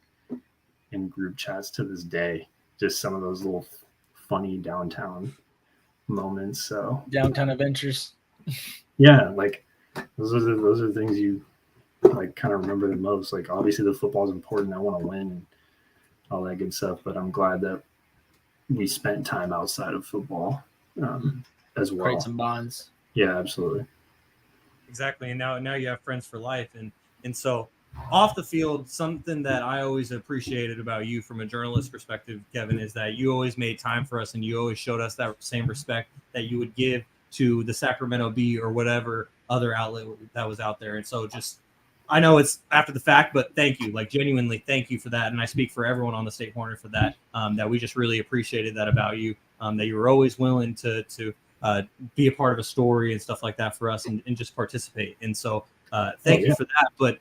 in group chats to this day. Just some of those little funny downtown moments. So downtown adventures. Yeah, like those are things you like kind of remember the most. Like obviously the football is important. I want to win and all that good stuff. But I'm glad that we spent time outside of football as well. Create some bonds. Yeah, absolutely. Exactly. And now you have friends for life. And so off the field, something that I always appreciated about you from a journalist perspective, Kevin, is that you always made time for us and you always showed us that same respect that you would give to the Sacramento Bee or whatever other outlet that was out there. And so just, I know it's after the fact, but thank you, like genuinely thank you for that. And I speak for everyone on the State Hornet for that, that we just really appreciated that about you, that you were always willing to be a part of a story and stuff like that for us and just participate. And so thank you for that. But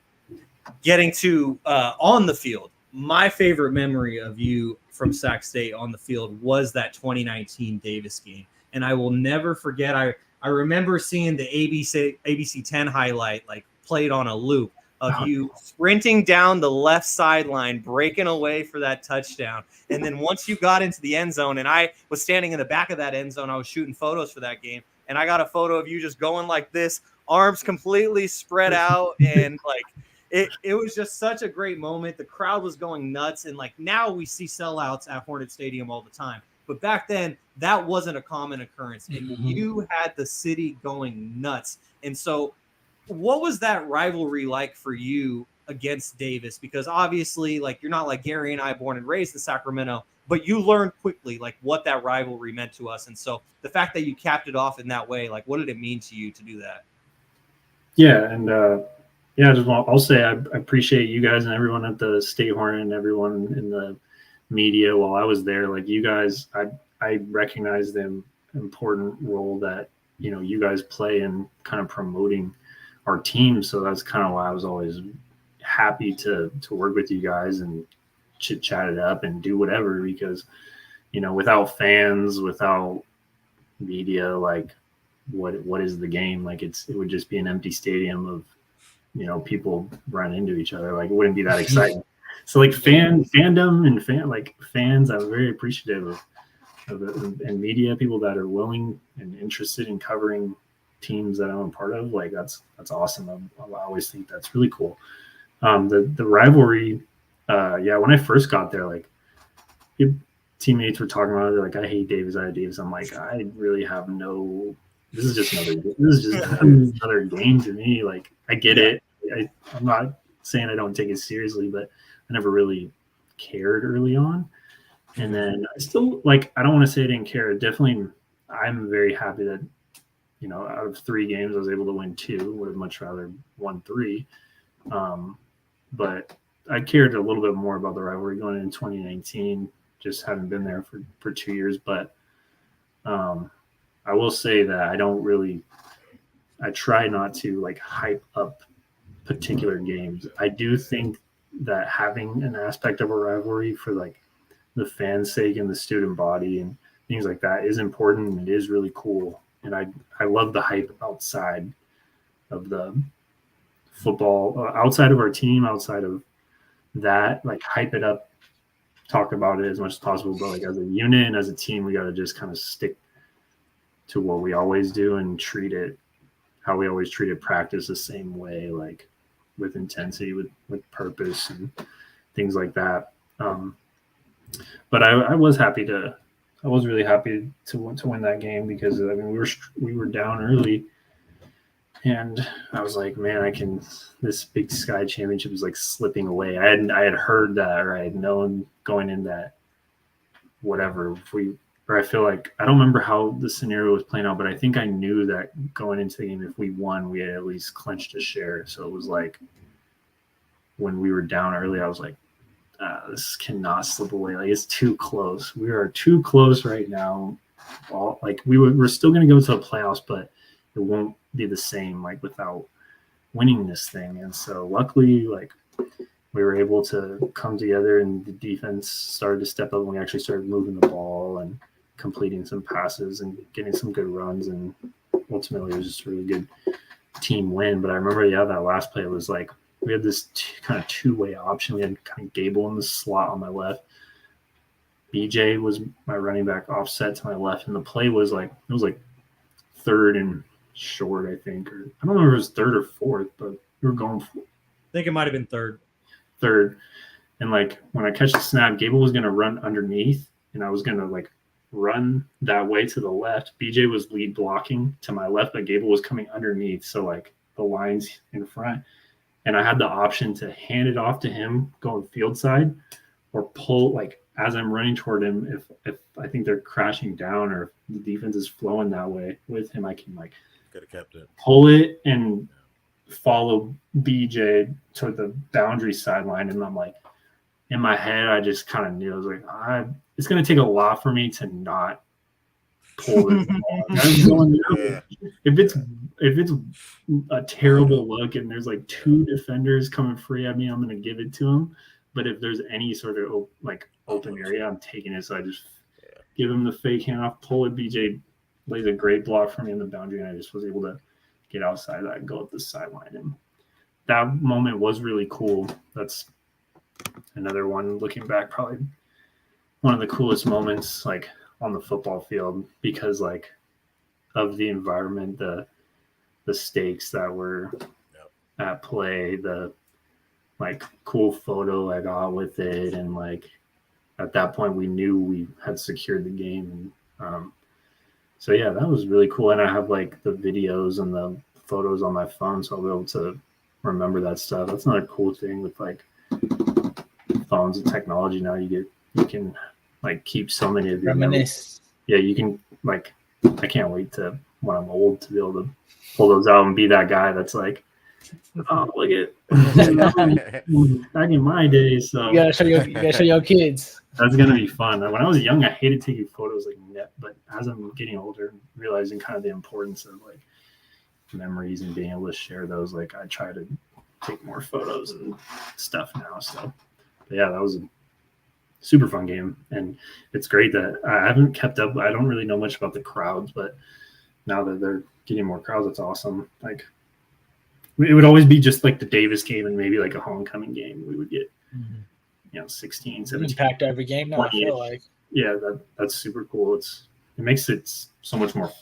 getting to on the field, my favorite memory of you from Sac State on the field was that 2019 Davis game. And I will never forget, I remember seeing the ABC 10 highlight like played on a loop of you sprinting down the left sideline, breaking away for that touchdown. And then once you got into the end zone, and I was standing in the back of that end zone, I was shooting photos for that game. And I got a photo of you just going like this, arms completely spread out. And like, it was just such a great moment. The crowd was going nuts. And like now we see sellouts at Hornet Stadium all the time. But back then, that wasn't a common occurrence. And you had the city going nuts. And so what was that rivalry like for you against Davis? Because obviously, like, you're not like Garry and I, born and raised in Sacramento, but you learned quickly, like, what that rivalry meant to us. And so the fact that you capped it off in that way, like, what did it mean to you to do that? Yeah, and I'll say I appreciate you guys and everyone at the State Hornet and everyone in the media while I was there. Like, you guys, I recognize the important role that, you know, you guys play in kind of promoting our team. So that's kind of why I was always happy to work with you guys and chit chat it up and do whatever, because, you know, without fans, without media, like what is the game? Like it would just be an empty stadium of, you know, people run into each other. Like it wouldn't be that exciting. So like fandom and fans, I'm very appreciative of it, and media people that are willing and interested in covering teams that I'm a part of. Like that's awesome. I always think that's really cool. The rivalry, when I first got there, like teammates were talking about it, like, I hate Davis, I'm like, I really have this is just another game to me. Like I get it. I'm not saying I don't take it seriously, but I never really cared early on. And then I still, like, I don't want to say I didn't care. Definitely, I'm very happy that, you know, out of 3 games, I was able to win 2. Would have much rather won 3. But I cared a little bit more about the rivalry going in 2019. Just having been there for 2 years. But I will say that I try not to like hype up particular games. I do think that having an aspect of a rivalry for like the fans' sake and the student body and things like that is important, and it is really cool. And I love the hype outside of the football, outside of our team, outside of that, like hype it up talk about it as much as possible, but like as a unit and as a team, we got to just kind of stick to what we always do and treat it how we always treated practice the same way, like with intensity, with purpose and things like that. But I was really happy to win that game because I mean we were down early, and I was like, man, this Big Sky Championship is like slipping away. I had heard that, or I had known going in that whatever I feel like I don't remember how the scenario was playing out, but I think I knew that going into the game, if we won, we had at least clinched a share. So it was like when we were down early, I was like, this cannot slip away. Like it's too close. We are too close right now. We're still going to go to the playoffs, but it won't be the same like without winning this thing. And so luckily, like we were able to come together, and the defense started to step up, and we actually started moving the ball and completing some passes and getting some good runs. And ultimately, it was just a really good team win. But I remember, that last play was like we had this kind of two-way option. We had kind of Gable in the slot on my left. BJ was my running back offset to my left, and the play was like third and short, I think, or I don't know if it was third or fourth, but we were going for, I think it might have been third. And like when I catch the snap, Gable was going to run underneath, and I was going to like run that way to the left. BJ was lead blocking to my left, but Gable was coming underneath, so like the lines in front, and I had the option to hand it off to him going field side, or pull like as I'm running toward him. If I think they're crashing down, or if the defense is flowing that way with him, I can like could have kept it, pull it, and follow BJ to the boundary sideline. And I'm like, in my head, I just kind of knew, I was like, it's going to take a lot for me to not pull this ball. If it's a terrible look and there's like two defenders coming free at me, I'm going to give it to him. But if there's any sort of like open area, I'm taking it. So I just give him the fake handoff, pull it. BJ lays a great block for me in the boundary, and I just was able to get outside that and go up the sideline. And that moment was really cool. That's another one, looking back, probably one of the coolest moments like on the football field, because like of the environment, the stakes that were at play, the like cool photo I got with it. And like at that point we knew we had secured the game. And so yeah, that was really cool. And I have like the videos and the photos on my phone, so I'll be able to remember that stuff. That's another cool thing with like phones and technology now. You can like keep so many of your reminisce. Yeah, you can like, I can't wait to when I'm old to be able to pull those out and be that guy that's like, oh, look at back in my day. So you gotta show your kids. That's gonna be fun. When I was young, I hated taking photos like net, but as I'm getting older, realizing kind of the importance of like memories and being able to share those, like I try to take more photos and stuff now. So but yeah, that was a super fun game, and it's great that I haven't kept up. I don't really know much about the crowds, but now that they're getting more crowds, it's awesome. Like it would always be just like the Davis game and maybe like a homecoming game. We would get 16, 17. Impact every game now, I feel like. Yeah, that's super cool. It makes it so much more.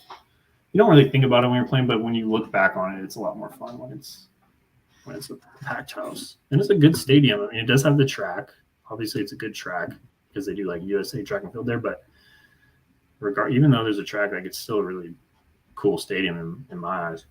You don't really think about it when you're playing, but when you look back on it, it's a lot more fun when it's a packed house. And it's a good stadium. I mean, it does have the track. Obviously, it's a good track because they do like USA track and field there. But even though there's a track, like it's still a really cool stadium in my eyes.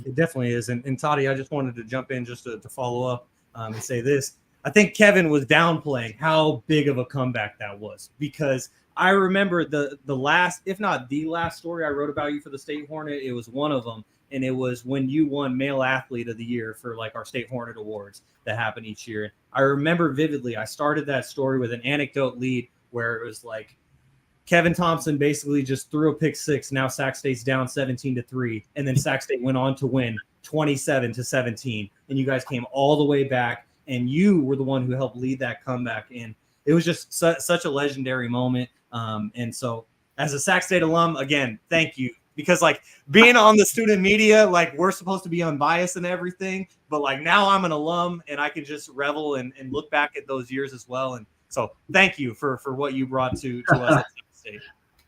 It definitely is. And Toddy, I just wanted to jump in just to follow up and say this. I think Kevin was downplaying how big of a comeback that was, because I remember the last, if not the last story I wrote about you for the State Hornet, it was one of them. And it was when you won Male Athlete of the Year for like our State Hornet Awards that happen each year. I remember vividly, I started that story with an anecdote lead where it was like Kevin Thomson basically just threw a pick six. Now Sac State's down 17-3. And then Sac State went on to win 27-17. And you guys came all the way back, and you were the one who helped lead that comeback. And it was just such a legendary moment. And so as a Sac State alum, again, thank you. Because like being on the student media, like we're supposed to be unbiased and everything, but like now I'm an alum and I can just revel and look back at those years as well. And So thank you for what you brought to us at Sac State.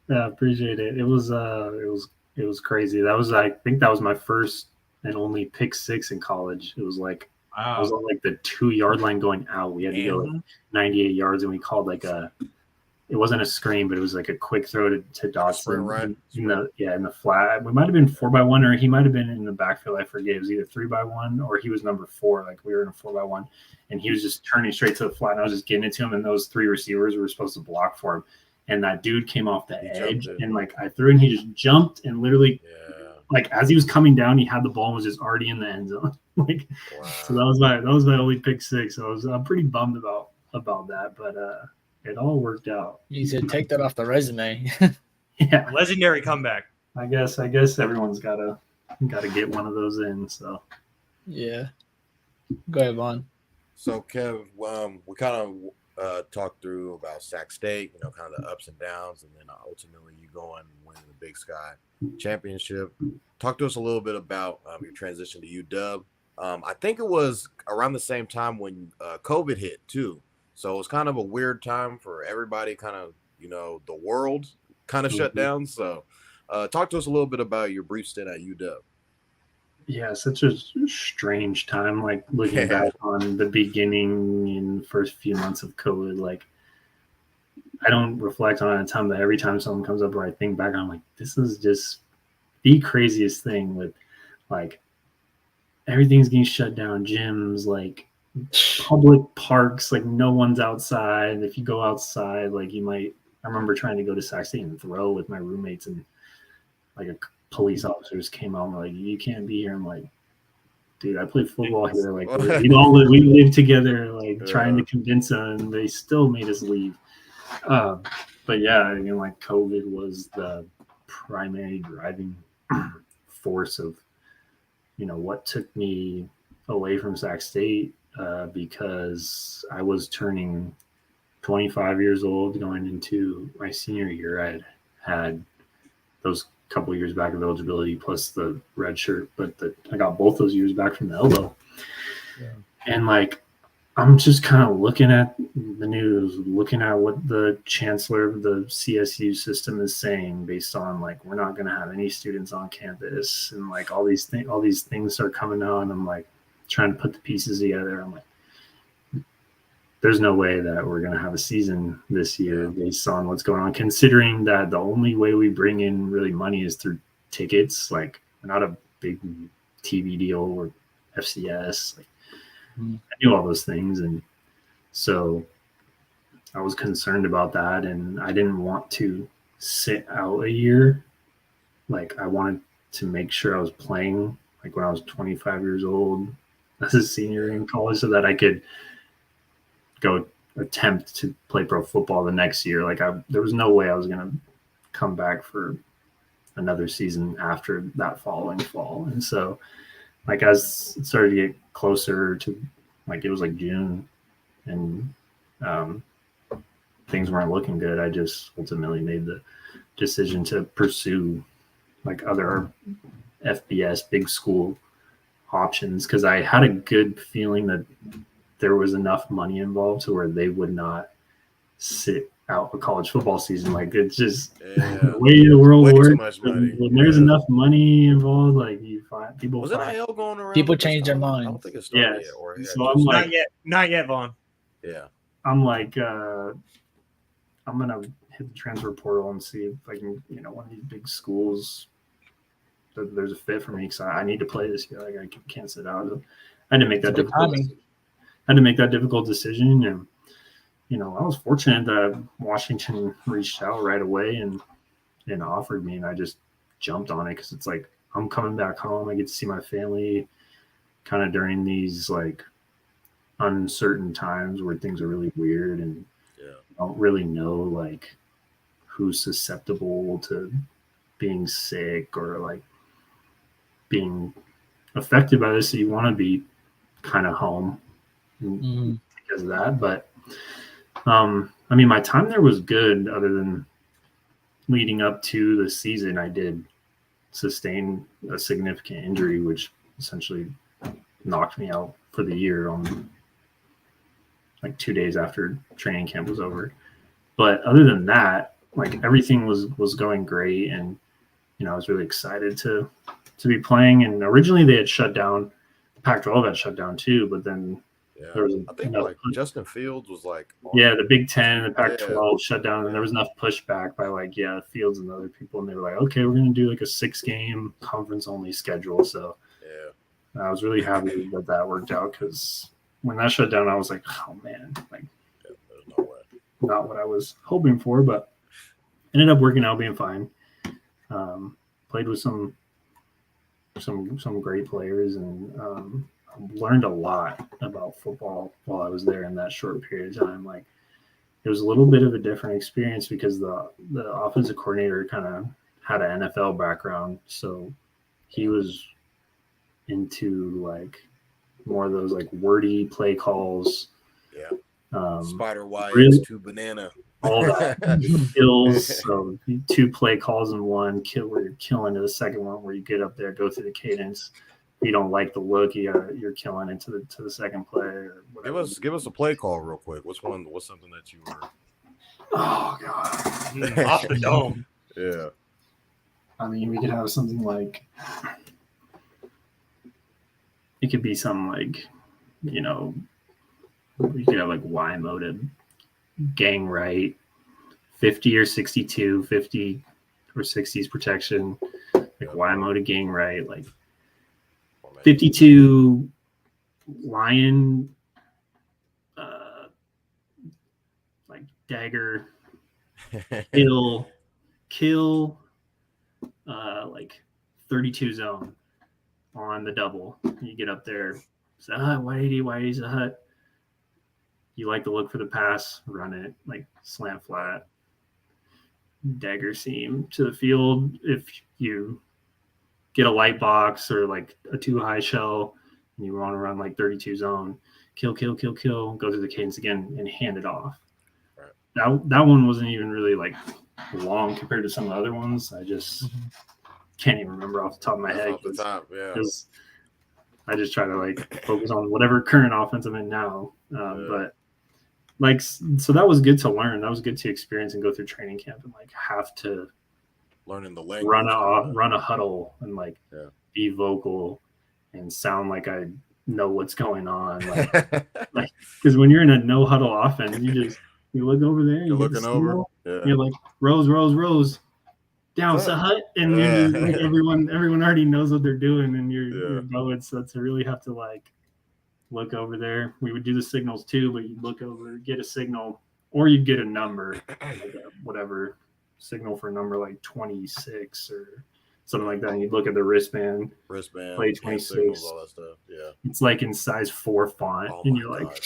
Yeah, appreciate it. It was crazy. I think that was my first and only pick six in college. It was like I was on like the 2-yard line going out. We had to go like 98 yards, and we called like it wasn't a screen, but it was like a quick throw to Dotson in the flat. We might have been 4x1, or he might have been in the backfield. I forget. It was either 3x1 or he was number 4. Like we were in a 4x1, and he was just turning straight to the flat, and I was just getting it to him, and those 3 receivers were supposed to block for him. And that dude came off the edge, and like I threw, and he just jumped, and literally, like as he was coming down, he had the ball and was just already in the end zone. Like, so that was my only pick six. So I'm pretty bummed about that, but it all worked out. You said take that off the resume. Yeah, legendary comeback. I guess everyone's gotta get one of those in. So yeah, go ahead, Vaughn. So Kev, we kind of talked through about Sac State, kind of the ups and downs, and then ultimately you go and win the Big Sky Championship. Talk to us a little bit about your transition to UW. I think it was around the same time when COVID hit too. So it was kind of a weird time for everybody, kind of, the world kind of shut down. So talk to us a little bit about your brief stint at UW. Yeah, such a strange time, like looking back on the beginning and first few months of COVID. Like, I don't reflect on it a ton, but every time something comes up where I think back, I'm like, this is just the craziest thing with, like, everything's getting shut down, gyms, like, public parks, like no one's outside. If you go outside, like I remember trying to go to Sac St and throw with my roommates, and like a police officers came out and were like, you can't be here. I'm like, dude, I play football here. Like we live together, like trying to convince them, and they still made us leave. But yeah, like COVID was the primary driving force of, what took me away from Sac State. Because I was turning 25 years old going into my senior year. I had those couple years back of eligibility plus the red shirt, but I got both those years back from the elbow. Yeah. And like, I'm just kind of looking at the news, looking at what the chancellor of the CSU system is saying based on like, we're not going to have any students on campus, and like all these things are coming out, and I'm like, trying to put the pieces together. I'm like, there's no way that we're going to have a season this year based on what's going on, considering that the only way we bring in really money is through tickets. Like, we're not a big TV deal or FCS. Like, I knew all those things. And so I was concerned about that, and I didn't want to sit out a year. Like, I wanted to make sure I was playing like when I was 25 years old as a senior in college, so that I could go attempt to play pro football the next year. Like, there was no way I was going to come back for another season after that following fall. And so, like, as it started to get closer to, like, it was like June, and things weren't looking good, I just ultimately made the decision to pursue like other FBS big school options, because I had a good feeling that there was enough money involved to where they would not sit out a college football season. Like, it's just the way the world works. When there's enough money involved, like, you find people. Was NIL going around? People change their minds. I don't think it's started yet. Or so I'm like, not yet, Vaughn. Yeah. I'm like, I'm gonna hit the transfer portal and see if I can, one of these big schools, there's a fit for me, because I need to play this year. Like, I can't sit out. I had to make that difficult decision, and I was fortunate that Washington reached out right away and offered me, and I just jumped on it, because it's like, I'm coming back home. I get to see my family kind of during these like uncertain times where things are really weird, and I don't really know like who's susceptible to being sick or like being affected by this. So you want to be kind of home because of that. But I mean, my time there was good, other than leading up to the season. I did sustain a significant injury, which essentially knocked me out for the year. like 2 days after training camp was over. But other than that, like everything was going great, and I was really excited to be playing. And originally they had shut down, the Pac-12 had shut down too, but then there was I think like Justin Fields was like the Big Ten and the Pac-12 shut down, and there was enough pushback by like Fields and other people, and they were like, okay, we're gonna do like a 6-game conference only schedule. So I was really happy that worked out, because when that shut down, I was like, oh man, like there's no way. Not what I was hoping for, but ended up working out being fine. Played with some great players, and learned a lot about football while I was there in that short period of time. Like, it was a little bit of a different experience because the offensive coordinator kind of had an NFL background, so he was into like more of those like wordy play calls. Spider Wires, really, 2 banana. All that skills. So 2 play calls in one, where you're killing to the second one, where you get up there, go through the cadence. If you don't like the look, you're killing into the second play or whatever. Give us a play call real quick. What's something that you were? Oh god, Off the dome. Yeah. I mean, we could have something like, it could be something like, we could have like Y mode gang right, 50 or 62, 50 or 60s protection, like Y mode gang right, like 52 lion, like dagger, kill, like 32 zone on the double. You get up there, Zahat, 180, Zahat. You like to look for the pass, run it, like slant flat, dagger seam to the field. If you get a light box or like a too high shell and you want to run like 32 zone, kill, go through the cadence again and hand it off. Right. That one wasn't even really like long compared to some of the other ones. I just can't even remember off the top of my head. Off the top, because I just try to like focus on whatever current offense I'm in now. But like, so that was good to learn. That was good to experience and go through training camp and like have to learning the language, run a huddle and like be vocal and sound like I know what's going on. Like, because when you're in a no huddle offense, you look over there, you're looking over, you're like rows down Sahat, and like everyone already knows what they're doing, and you're going. So to really have to like look over there. We would do the signals too, but you'd look over, get a signal, or you'd get a number, like whatever signal for a number like 26 or something like that. And you'd look at the wristband, play 26, signals, all that stuff. Yeah, it's like in size 4 font, and you're like,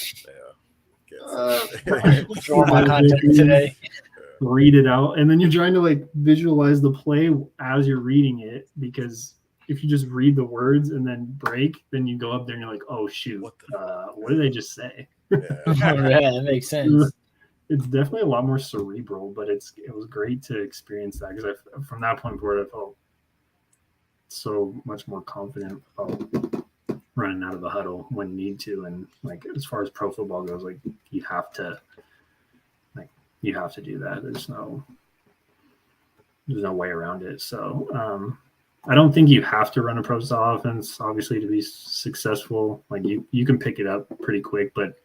my content today. Read it out, and then you're trying to like visualize the play as you're reading it, because if you just read the words and then break, then you go up there and you're like, oh shoot, what did I just say? That makes sense. It's definitely a lot more cerebral, but it was great to experience that, because from that point forward, I felt so much more confident about running out of the huddle when need to. And like, as far as pro football goes, like you have to do that. There's no way around it. So I don't think you have to run a pro style offense, obviously, to be successful. Like you can pick it up pretty quick, but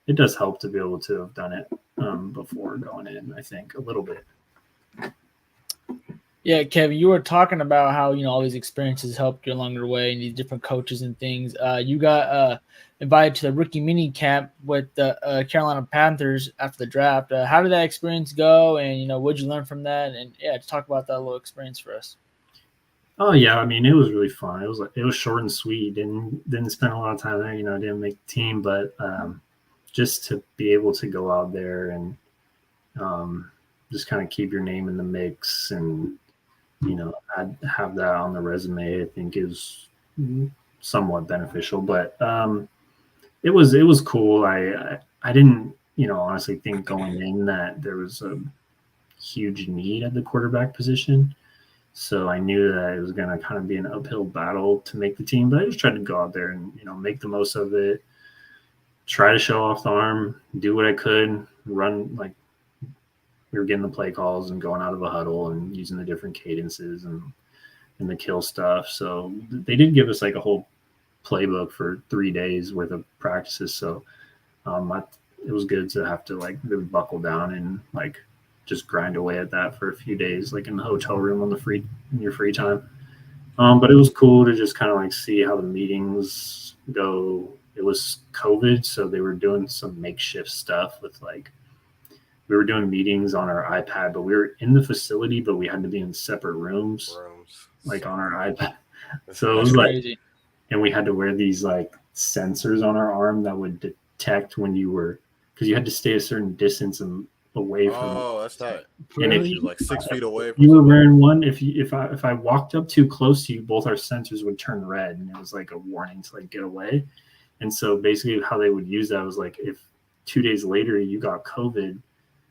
it does help to be able to have done it before going in, I think, a little bit. Yeah, Kevin, you were talking about how, all these experiences helped you along your way and these different coaches and things. You got invited to the rookie mini camp with the Carolina Panthers after the draft. How did that experience go? And, what did you learn from that? And just talk about that little experience for us. Oh yeah, I mean, it was really fun. It was short and sweet. Didn't spend a lot of time there. Didn't make the team, but just to be able to go out there and just kind of keep your name in the mix and I'd have that on the resume, I think is somewhat beneficial. But it was cool. I didn't honestly think going in that there was a huge need at the quarterback position. So I knew that it was going to kind of be an uphill battle to make the team, but I just tried to go out there and, make the most of it. try to show off the arm, do what I could, run like we were getting the play calls and going out of a huddle and using the different cadences and the kill stuff. So they did give us like a whole playbook for 3 days worth of practices. So it was good to have to like really buckle down and like just grind away at that for a few days, like in the hotel room in your free time. But it was cool to just kind of like see how the meetings go. It was COVID, so they were doing some makeshift stuff with like, we were doing meetings on our iPad, but we were in the facility, but we had to be in separate rooms. Like on our iPad. So it was like, and we had to wear these like sensors on our arm that would detect when you were, because you had to stay a certain distance and away from. Oh, that's tight. And if you like 6 feet away from you were wearing one, if I walked up too close to you, both our sensors would turn red, and it was like a warning to like get away. And so basically how they would use that was like, if 2 days later you got COVID,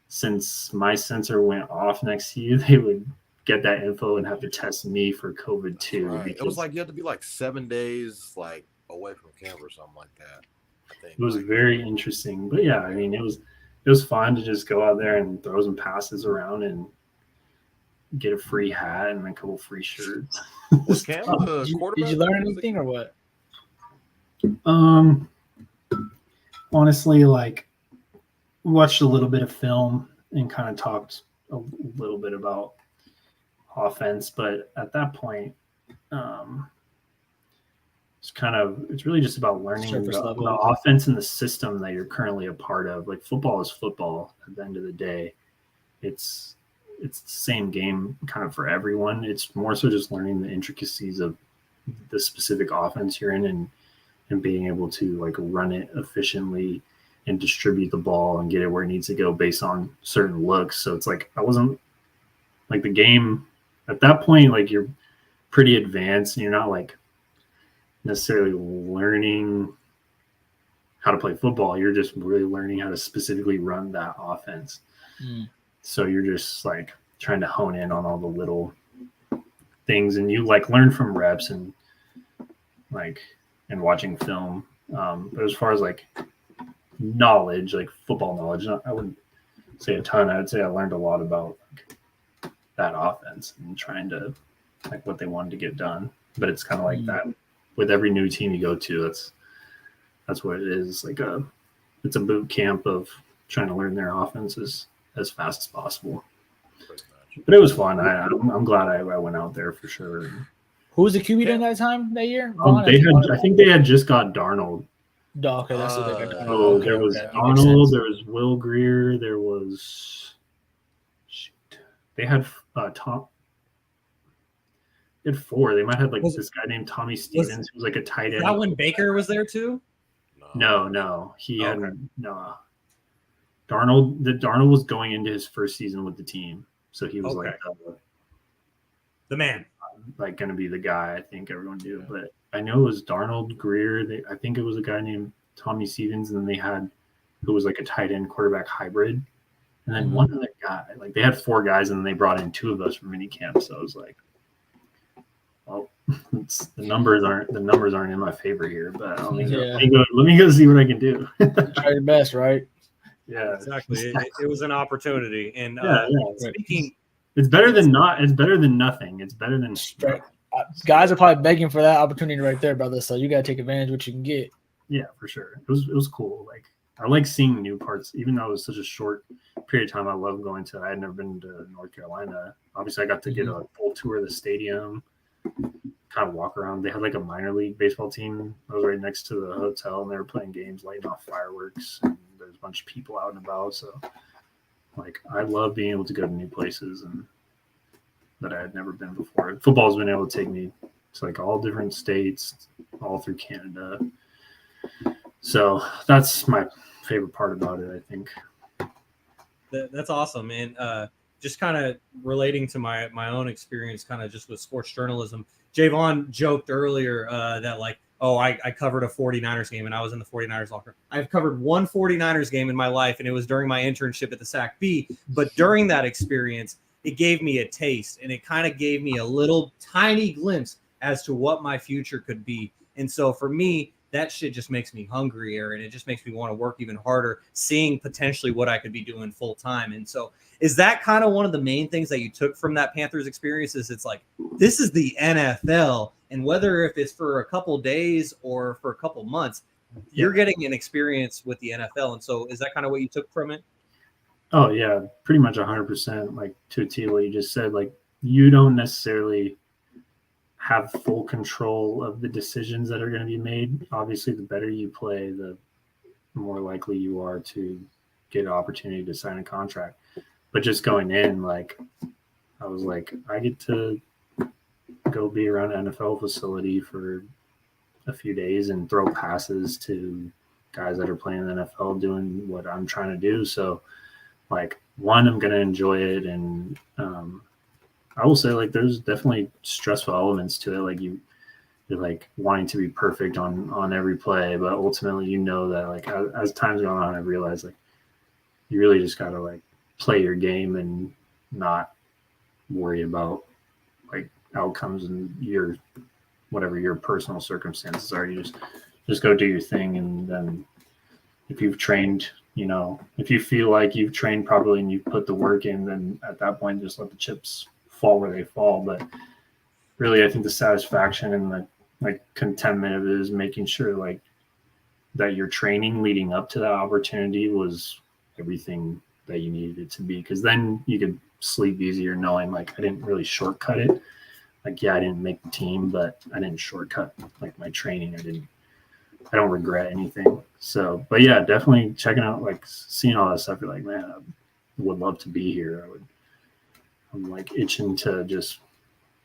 since my sensor went off next to you, they would get that info and have to test me for COVID too. Right. It was like you had to be like 7 days like away from camp or something like that. I think it was like, very interesting. But yeah, I mean, it was fun to just go out there and throw some passes around and get a free hat and a couple free shirts. Was Cam the quarterback? Did you learn anything or what? Honestly, like watched a little bit of film and kind of talked a little bit about offense, but at that point, it's really just about learning the offense and the system that you're currently a part of. Like football is football at the end of the day. It's the same game kind of for everyone. It's more so just learning the intricacies of the specific offense you're in and being able to like run it efficiently and distribute the ball and get it where it needs to go based on certain looks. So it's like, I wasn't like the game at that point, like you're pretty advanced and you're not like necessarily learning how to play football. You're just really learning how to specifically run that offense. So you're just like trying to hone in on all the little things, and you like learn from reps and like and watching film. But as far as like knowledge, like football knowledge, I wouldn't say a ton. I would say I learned a lot about like, that offense and trying to like what they wanted to get done. But it's kind of like that with every new team you go to. That's what it is. Like it's a boot camp of trying to learn their offenses as fast as possible. But it was fun. I'm glad I went out there for sure. Who was the QB during that time that year? I think they had just got Darnold. Okay, that's what they got. So there was Darnold, there was Will Greer, there was they had Tom. They had 4. They might have like this guy named Tommy Stevens, who was like a tight end. That when Baker was there too? No, he hadn't. No, Darnold was going into his first season with the team, so he was like the man, like going to be the guy. I think everyone knew, but I know it was Darnold, Greer. I think it was a guy named Tommy Stevens, and then they had who was like a tight end quarterback hybrid, and then one other guy. Like they had 4 guys, and then they brought in 2 of us from minicamp. So I was like, well, the numbers aren't in my favor here, but let me go see what I can do. Try your best, right? Yeah, exactly. It was an opportunity, and speaking, it's better than not. It's better than nothing. It's better than guys are probably begging for that opportunity right there, brother. So you gotta take advantage of what you can get. Yeah, for sure. It was cool. Like I like seeing new parts, even though it was such a short period of time. I love going to. I had never been to North Carolina. Obviously, I got to get a full tour of the stadium, kind of walk around. They had like a minor league baseball team. I was right next to the hotel, and they were playing games, lighting off fireworks. And there's a bunch of people out and about. So, like, I love being able to go to new places and that I had never been before. Football's been able to take me to like all different states, all through Canada. So that's my favorite part about it, I think. That's awesome. And just kind of relating to my own experience, kind of just with sports journalism, Jaevon joked earlier that like, I covered a 49ers game and I was in the 49ers locker. I've covered one 49ers game in my life, and it was during my internship at the Sac B. But during that experience, it gave me a taste, and it kind of gave me a little tiny glimpse as to what my future could be. And so for me, that shit just makes me hungrier, and it just makes me want to work even harder, seeing potentially what I could be doing full time. And so is that kind of one of the main things that you took from that Panthers experience? Is it's like, this is the NFL, and whether if it's for a couple days or for a couple months, you're getting an experience with the NFL. And so is that kind of what you took from it? Oh yeah, pretty much 100%. Like to a T, what you just said. Like you don't necessarily have full control of the decisions that are going to be made. Obviously, the better you play, the more likely you are to get an opportunity to sign a contract. But just going in, like I was like, I get to go be around an NFL facility for a few days and throw passes to guys that are playing in the NFL doing what I'm trying to do. So like one, I'm going to enjoy it. And I will say like, there's definitely stressful elements to it. Like you're like wanting to be perfect on every play, but ultimately, you know, that like as time's going on, I realized like you really just got to like play your game and not worry about like outcomes and your whatever your personal circumstances are. You just go do your thing, and then if you've trained, you know, if you feel like you've trained properly and you put the work in, then at that point just let the chips fall where they fall. But really, I think the satisfaction and the like contentment of it is making sure like that your training leading up to that opportunity was everything that you needed it to be, because then you could sleep easier knowing like I didn't really shortcut it. Like, yeah, I didn't make the team, but I didn't shortcut like my training. I don't regret anything. So, but yeah, definitely checking out, like seeing all that stuff. You're like, man, I would love to be here. I'm like itching to just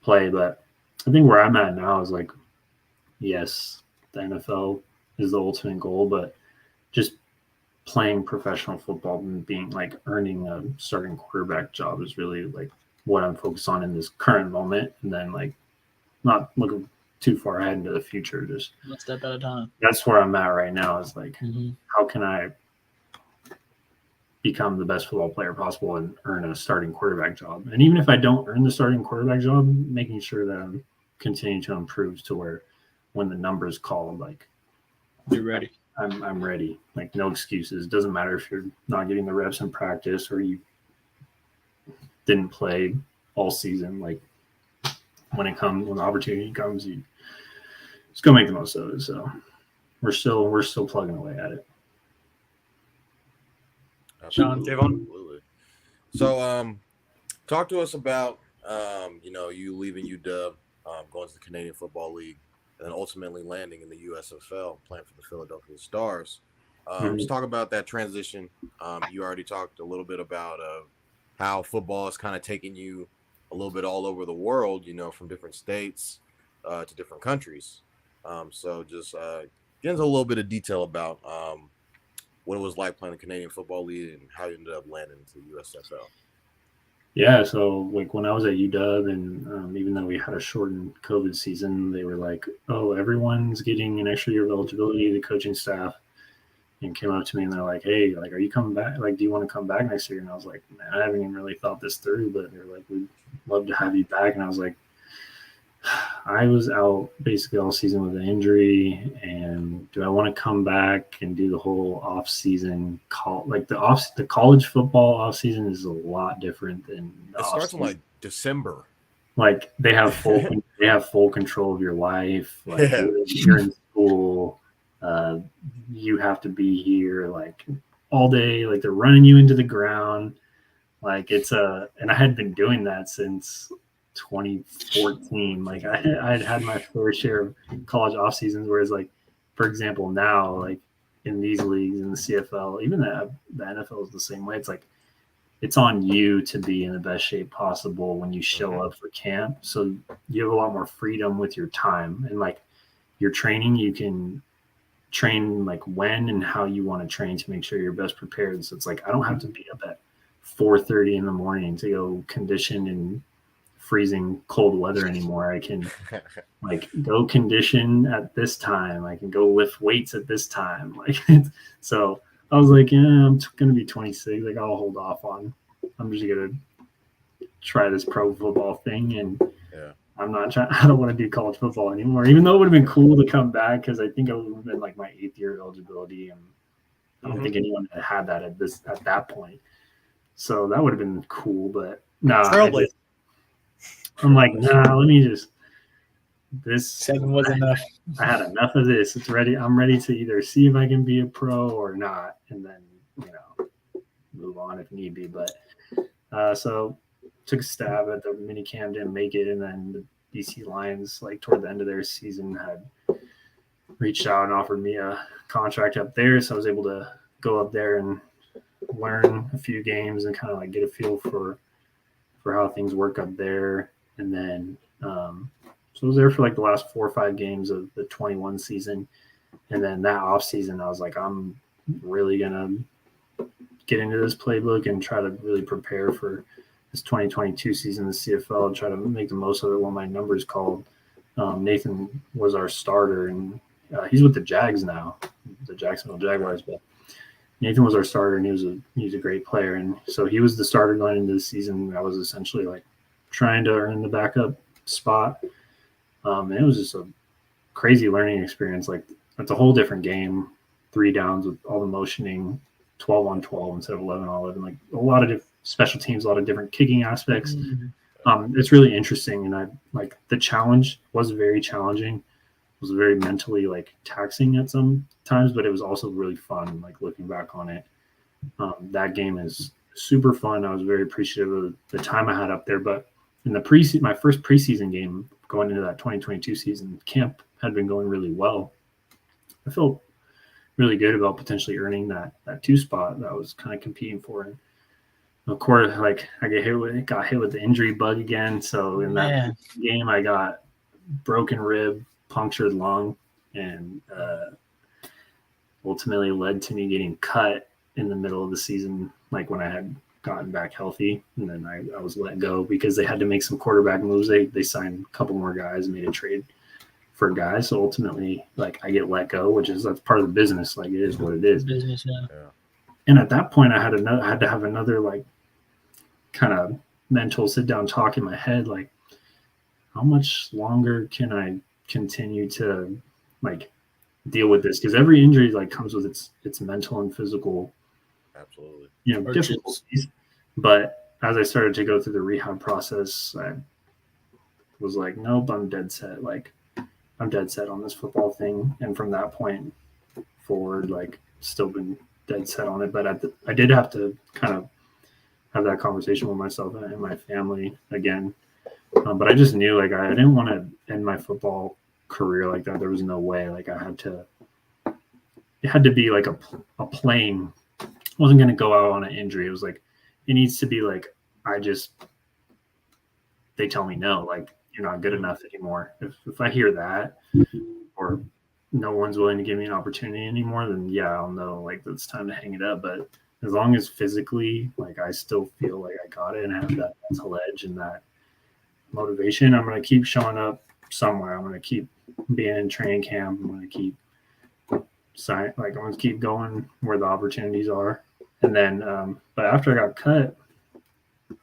play. But I think where I'm at now is like, yes, the NFL is the ultimate goal, but just playing professional football and being like earning a starting quarterback job is really like what I'm focused on in this current moment. And then like not looking too far ahead into the future, just one step at a time. That's where I'm at right now, is like, how can I become the best football player possible and earn a starting quarterback job? And even if I don't earn the starting quarterback job, making sure that I'm continuing to improve to where when the numbers call, like you're ready. I'm ready. Like no excuses. Doesn't matter if you're not getting the reps in practice or you didn't play all season. Like when the opportunity comes, you just go make the most of it. So we're still plugging away at it. Shaun, Absolutely. So talk to us about you know, you leaving UW, going to the Canadian Football League, and then ultimately landing in the USFL, playing for the Philadelphia Stars. Just talk about that transition. You already talked a little bit about how football is kind of taking you a little bit all over the world, you know, from different states to different countries. So just get into a little bit of detail about what it was like playing the Canadian Football League and how you ended up landing into the USFL. Yeah, so like when I was at UW, and even though we had a shortened COVID season, they were like, "Oh, everyone's getting an extra year of eligibility." The coaching staff and came up to me and they're like, "Hey, like, are you coming back? Like, do you want to come back next year?" And I was like, "Man, I haven't even really thought this through." But they're like, "We'd love to have you back." And I was like, I was out basically all season with an injury, and do I want to come back and do the whole off season the college football off season is a lot different than it starts in like December. Like they have full control of your life. Like you're in school, you have to be here like all day. Like they're running you into the ground. Like and I had been doing that since 2014. Like I'd had my fair share of college off seasons, whereas like, for example, now like in these leagues in the CFL, even the NFL is the same way. It's like it's on you to be in the best shape possible when you show up for camp. So you have a lot more freedom with your time, and like your training, you can train like when and how you want to train to make sure you're best prepared. So it's like I don't have to be up at 4:30 in the morning to go condition in freezing cold weather anymore. I can like go condition at this time. I can go lift weights at this time. Like so I was like, yeah, I'm going to be 26. Like I'll hold off on. I'm just going to try this pro football thing. And I'm not trying. I don't want to do college football anymore. Even though it would have been cool to come back, because I think it would have been like my 8th year eligibility, and I don't think anyone had that at that point. So that would have been cool, but Trailblazer. I'm like, nah. Let me just. This 7 was enough. I had enough of this. It's ready. I'm ready to either see if I can be a pro or not, and then move on if need be. But so took a stab at the mini cam, didn't make it, and then the BC Lions, like toward the end of their season, had reached out and offered me a contract up there. So I was able to go up there and learn a few games and kind of like get a feel for how things work up there, and then. So I was there for like the last 4 or 5 games of the 21 season. And then that off season, I was like, I'm really going to get into this playbook and try to really prepare for this 2022 season, the CFL, and try to make the most of it when my numbers called. Nathan was our starter, and he's with the Jags now, the Jacksonville Jaguars. But Nathan was our starter, and he was a great player. And so he was the starter going into the season. I was essentially like trying to earn the backup spot. And it was just a crazy learning experience. Like, it's a whole different game, 3 downs with all the motioning, 12 on 12 instead of 11 on 11. Like, a lot of special teams, a lot of different kicking aspects. It's really interesting. And the challenge was very challenging. It was very mentally like taxing at some times, but it was also really fun. Like, looking back on it, that game is super fun. I was very appreciative of the time I had up there. But in the my first preseason game, going into that 2022 season, camp had been going really well. I felt really good about potentially earning that 2 spot that I was kind of competing for. And of course, like, I got hit with the injury bug again. So in that game, I got broken rib, punctured lung, and ultimately led to me getting cut in the middle of the season, like when I had gotten back healthy, and then I was let go because they had to make some quarterback moves. They signed a couple more guys, made a trade for guys. So ultimately, like, I get let go, that's part of the business. Like, it is what it is. Business, yeah. And at that point, I had to have another like kind of mental sit down talk in my head, like, how much longer can I continue to like deal with this? Because every injury like comes with its mental and physical Absolutely. Difficulties. But as I started to go through the rehab process, I was like, nope, I'm dead set. Like, I'm dead set on this football thing. And from that point forward, like, still been dead set on it. But I did have to kind of have that conversation with myself and my family again. But I just knew, like, I didn't want to end my football career like that. There was no way. Like, it had to be like a playing. I wasn't going to go out on an injury. It was like, it needs to be like, they tell me no, like, you're not good enough anymore. If I hear that, or no one's willing to give me an opportunity anymore, then yeah, I'll know, like, it's time to hang it up. But as long as physically, like, I still feel like I got it and have that mental edge and that motivation, I'm going to keep showing up somewhere. I'm going to keep being in training camp. I'm going to keep I'm going to keep going where the opportunities are. And then, but after I got cut,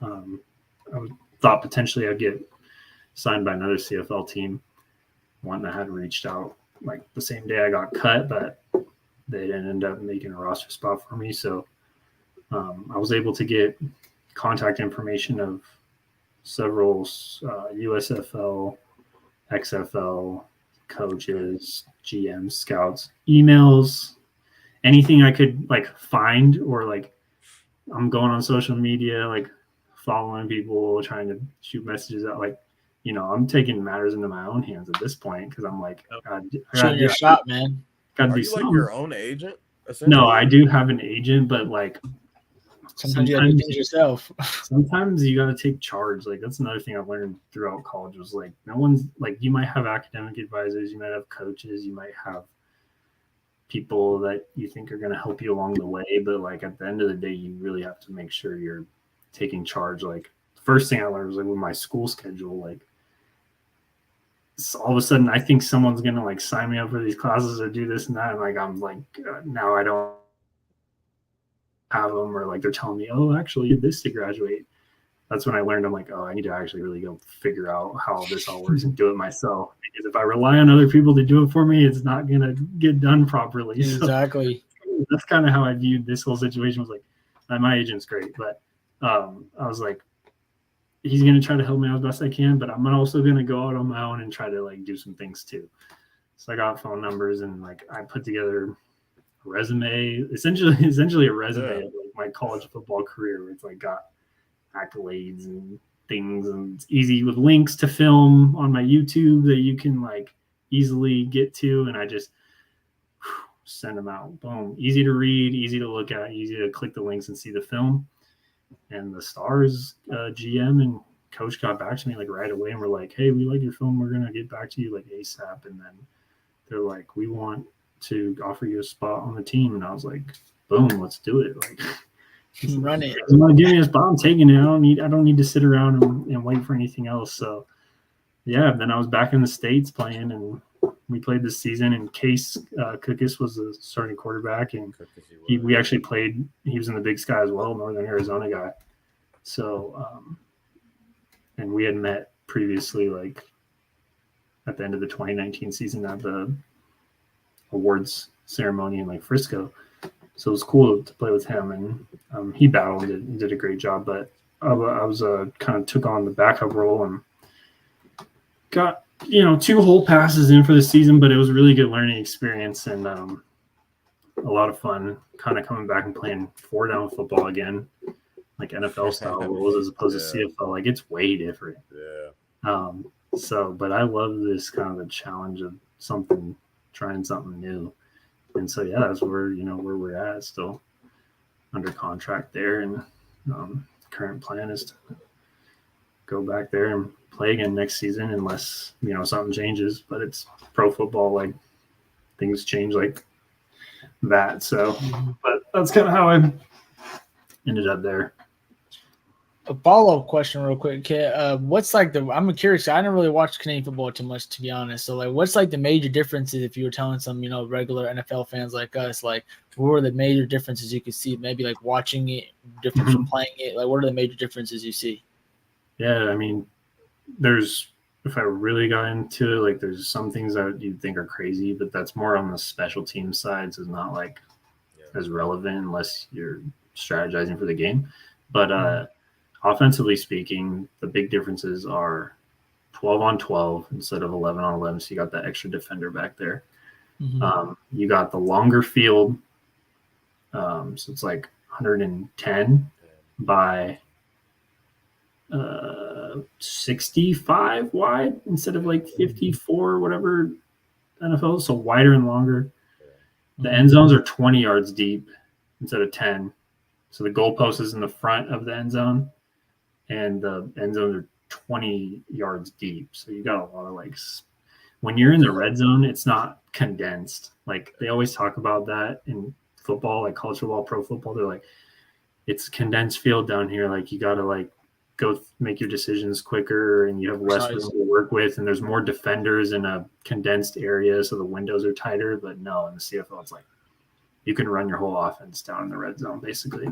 I thought potentially I'd get signed by another CFL team, one that had reached out like the same day I got cut, but they didn't end up making a roster spot for me. So I was able to get contact information of several USFL, XFL coaches, GMs, scouts, emails, anything I could like find, or like I'm going on social media, like following people, trying to shoot messages out. Like, I'm taking matters into my own hands at this point because I'm like, shooting your shot, man. Are you like your own agent? No, I do have an agent, but like sometimes you got to do things yourself. Sometimes you got to take charge. Like, that's another thing I've learned throughout college was like, no one's like, you might have academic advisors, you might have coaches, you might have people that you think are going to help you along the way. But like, at the end of the day, you really have to make sure you're taking charge. Like, the first thing I learned was like with my school schedule, like, all of a sudden I think someone's going to like sign me up for these classes or do this and that. And like, I'm like, now I don't have them, or like they're telling me, oh, actually you did this to graduate. that's when I learned, I'm like, oh, I need to actually really go figure out how this all works and do it myself. Because if I rely on other people to do it for me, it's not going to get done properly. Exactly. So that's kind of how I viewed this whole situation. Was like, my agent's great, but I was like, he's going to try to help me out as best I can, but I'm also going to go out on my own and try to like do some things too. So I got phone numbers and like I put together a resume, essentially a resume of like my college football career, where it's like got accolades and things, and it's easy with links to film on my YouTube that you can like easily get to, and I just send them out. Boom, easy to read, easy to look at, easy to click the links and see the film. And the Stars GM and coach got back to me like right away and were like, hey, we like your film, we're gonna get back to you like ASAP. And then they're like, we want to offer you a spot on the team. And I was like, boom, let's do it. Like, run it. You want to give me a spot, I'm taking it. I don't need to sit around and wait for anything else. So yeah, then I was back in the States playing, and we played this season, and Case Cookus was the starting quarterback, and we actually played. He was in the Big Sky as well, Northern Arizona guy. So and we had met previously, like at the end of the 2019 season at the awards ceremony in like Frisco. So it was cool to play with him, and he battled and did a great job. But I was kind of took on the backup role and got 2 whole passes in for the season. But it was a really good learning experience and a lot of fun. Kind of coming back and playing 4-down football again, like NFL style rules as opposed to CFL. Like it's way different. Yeah. But I love this kind of the challenge of trying something new. And so, yeah, that's where we're at, still under contract there. And current plan is to go back there and play again next season unless, something changes. But it's pro football, like things change like that. So, but that's kind of how I ended up there. A follow-up question real quick, Kit. What's like I'm curious, I didn't really watch Canadian football too much, to be honest. So like what's like the major differences if you were telling some, regular NFL fans like us, like what were the major differences you could see, maybe like watching it different from playing it? Like what are the major differences you see? Yeah, I mean, if I really got into it, like there's some things that you'd think are crazy, but that's more on the special team side, so it's not like as relevant unless you're strategizing for the game. But offensively speaking, the big differences are 12 on 12 instead of 11 on 11. So you got that extra defender back there. You got the longer field. So it's like 110 by 65 wide instead of like 54 or whatever NFL. So wider and longer. The end zones are 20 yards deep instead of 10. So the goalpost is in the front of the end zone. And the end zones are 20 yards deep. So you got a lot of when you're in the red zone, it's not condensed. Like they always talk about that in football, like college football, pro football. They're like, it's condensed field down here. Like you got to go make your decisions quicker and you have less room to work with. And there's more defenders in a condensed area. So the windows are tighter. But no, in the CFL, it's like you can run your whole offense down in the red zone, basically.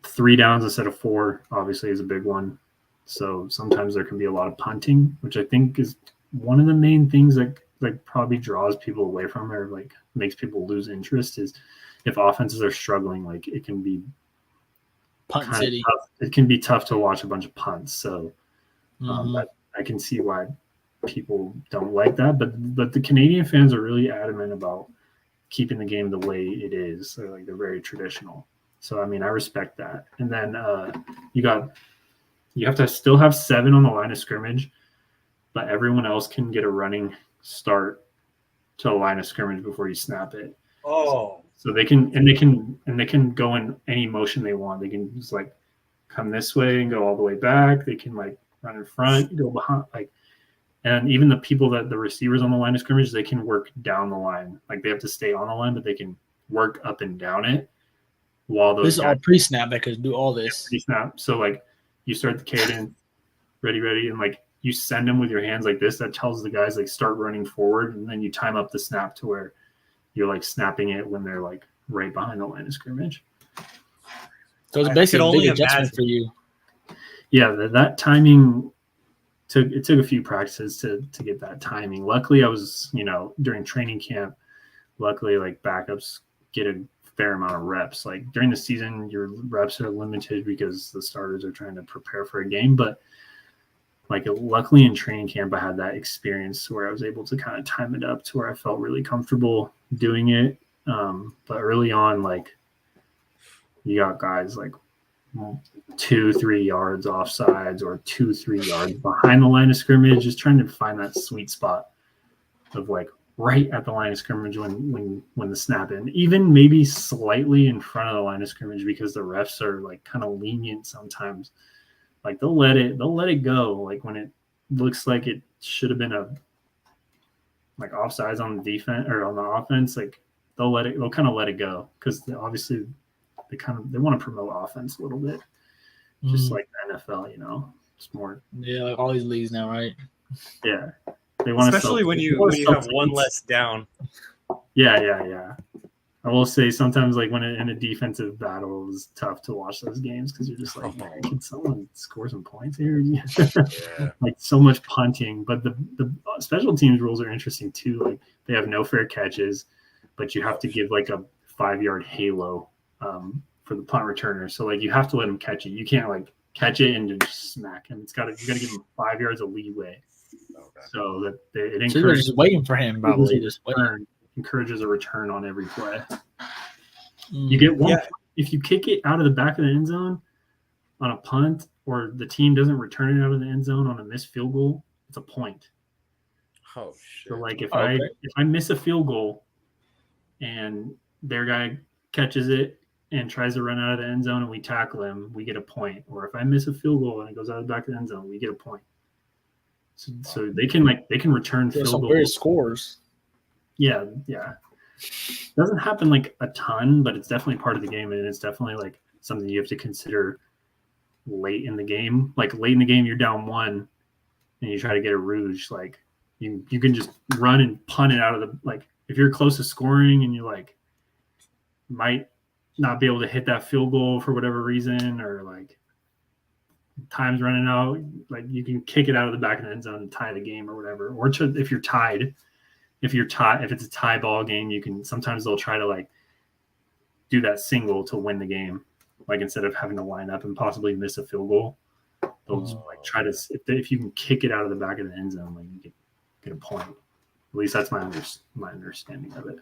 3 downs instead of 4 obviously is a big one. So sometimes there can be a lot of punting, which I think is one of the main things that probably draws people away from it, or makes people lose interest, is if offenses are struggling, it can be punt city. Tough. It can be tough to watch a bunch of punts. So I can see why people don't like that, but the Canadian fans are really adamant about keeping the game the way it is. They're very traditional. So, I mean, I respect that. And then you have to still have 7 on the line of scrimmage, but everyone else can get a running start to the line of scrimmage before you snap it. Oh. So they can go in any motion they want. They can just come this way and go all the way back. They can run in front, go behind, and even the people the receivers on the line of scrimmage, they can work down the line. They have to stay on the line, but they can work up and down it. While those this is all pre-snap, that could do all this. Pre-snap. So you start the cadence, ready, and you send them with your hands like this. That tells the guys start running forward, and then you time up the snap to where you're snapping it when they're right behind the line of scrimmage. So it's I basically could a only big adjustment imagine. for you. Yeah, that timing took a few practices to get that timing. Luckily, I was, during training camp, luckily like backups get a fair amount of reps. Like during the season, your reps are limited because the starters are trying to prepare for a game. But like luckily in training camp, I had that experience where I was able to kind of time it up to where I felt really comfortable doing it. But early on, like you got guys like 2-3 yards offsides or 2-3 yards behind the line of scrimmage, just trying to find that sweet spot of like right at the line of scrimmage when the snap in, even maybe slightly in front of the line of scrimmage, because the refs are like kind of lenient sometimes. Like they'll let it go. Like when it looks like it should have been a like offsides on the defense or on the offense, like they'll kind of let it go, because obviously they want to promote offense a little bit, just like the NFL, it's more. Yeah, like all these leagues now, right? Yeah, they want Especially when you have one less down. Yeah. I will say sometimes, like when in a defensive battle, it's tough to watch those games because you're just like, man, can someone score some points here? Yeah. Like so much punting. But the special teams rules are interesting too. Like they have no fair catches, but you have to give like a 5-yard halo for the punt returner. So like you have to let him catch it. You can't like catch it and just smack him. You got to give him 5 yards of leeway. Okay. So that it So you're just waiting for him, probably. Just waiting. Encourages a return on every play. You get one if you kick it out of the back of the end zone on a punt, or the team doesn't return it out of the end zone on a missed field goal, it's a point. Oh shit. So like if I miss a field goal and their guy catches it and tries to run out of the end zone and we tackle him, we get a point. Or if I miss a field goal and it goes out of the back of the end zone, we get a point. So they can return field goals. Various scores. Yeah. Doesn't happen like a ton, but it's definitely part of the game, and it's definitely like something you have to consider late in the game. Like late in the game, you're down 1 and you try to get a rouge. Like you can just run and punt it out of the, like if you're close to scoring and you like might not be able to hit that field goal for whatever reason, or like time's running out, like you can kick it out of the back of the end zone and tie the game or whatever. Or if you're tied. If it's a tie ball game, sometimes they'll try to like do that single to win the game. Like instead of having to line up and possibly miss a field goal, they'll just like try to, if you can kick it out of the back of the end zone, like you get a point. At least that's my understanding of it.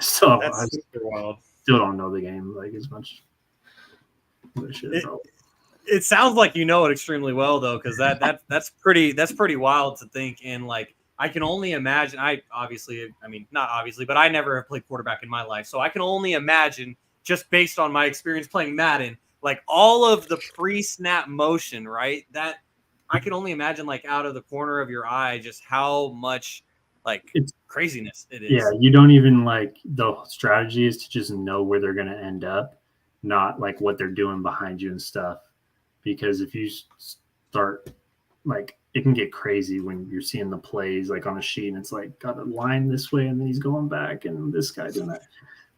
So I still don't know the game like as much as I should. It sounds like you know it extremely well though, because that's pretty wild to think. And like, I can only imagine. Not obviously, but I never have played quarterback in my life. So I can only imagine, just based on my experience playing Madden, like all of the pre-snap motion, right? That I can only imagine, like out of the corner of your eye, just how much it's craziness it is. Yeah, you don't even the strategy is to just know where they're going to end up, not like what they're doing behind you and stuff. Because if you start it can get crazy when you're seeing the plays like on a sheet and it's like got a line this way and then he's going back and this guy doing that.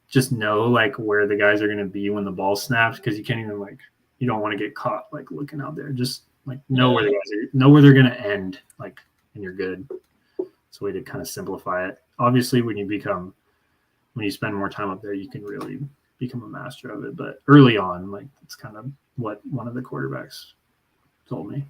Just know like where the guys are going to be when the ball snaps, because you can't even you don't want to get caught looking out there. Just know where the guys are, know where they're going to end, and you're good. It's a way to kind of simplify it. Obviously, when you spend more time up there, you can really become a master of it. But early on, it's kind of what one of the quarterbacks told me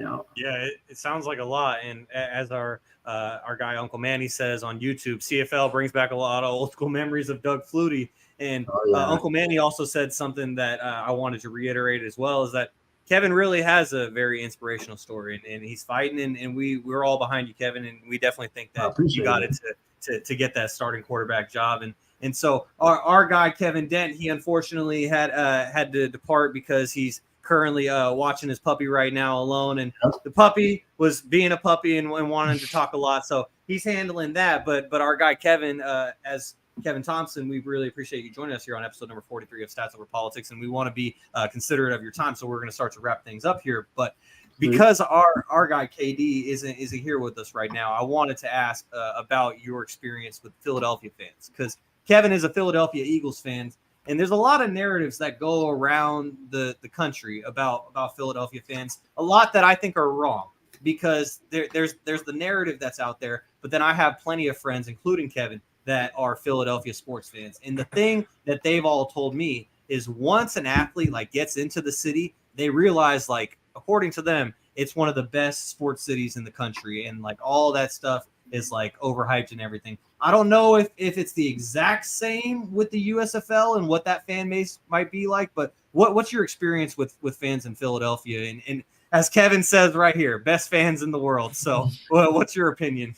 out. Yeah, it sounds like a lot. And as our guy Uncle Manny says on YouTube, CFL brings back a lot of old school memories of Doug Flutie. And Uncle Manny also said something that I wanted to reiterate as well, is that Kevin really has a very inspirational story, and he's fighting, and we're all behind you, Kevin, and we definitely think that you got it to get that starting quarterback job. And so our guy Kevin Dent, he unfortunately had to depart because he's currently watching his puppy right now alone, and the puppy was being a puppy and wanting to talk a lot, so he's handling that. But our guy Kevin, as Kevin Thomson, we really appreciate you joining us here on episode number 43 of Stats Over Politics, and we want to be considerate of your time, so we're going to start to wrap things up here. But because our guy KD isn't here with us right now, I wanted to ask about your experience with Philadelphia fans, because Kevin is a Philadelphia Eagles fan, And there's a lot of narratives that go around the country about Philadelphia fans, a lot that I think are wrong, because there's the narrative that's out there. But then I have plenty of friends, including Kevin, that are Philadelphia sports fans. And the thing that they've all told me is once an athlete like gets into the city, they realize, like, according to them, it's one of the best sports cities in the country. And like all that stuff is like overhyped and everything. I don't know if it's the exact same with the USFL and what that fan base might be like, but what's your experience with fans in Philadelphia? And as Kevin says right here, best fans in the world. So what's your opinion?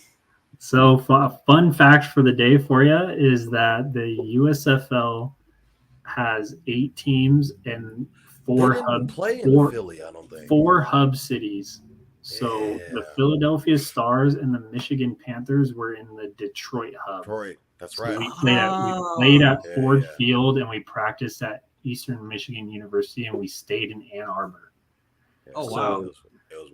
So fun fact for the day for you is that the USFL has 8 teams and 4 hub play in Philly, I don't think. 4 hub cities. So the Philadelphia Stars and the Michigan Panthers were in the Detroit hub. Detroit, that's So right. we played at Ford Field, and we practiced at Eastern Michigan University, and we stayed in Ann Arbor. Oh, wow.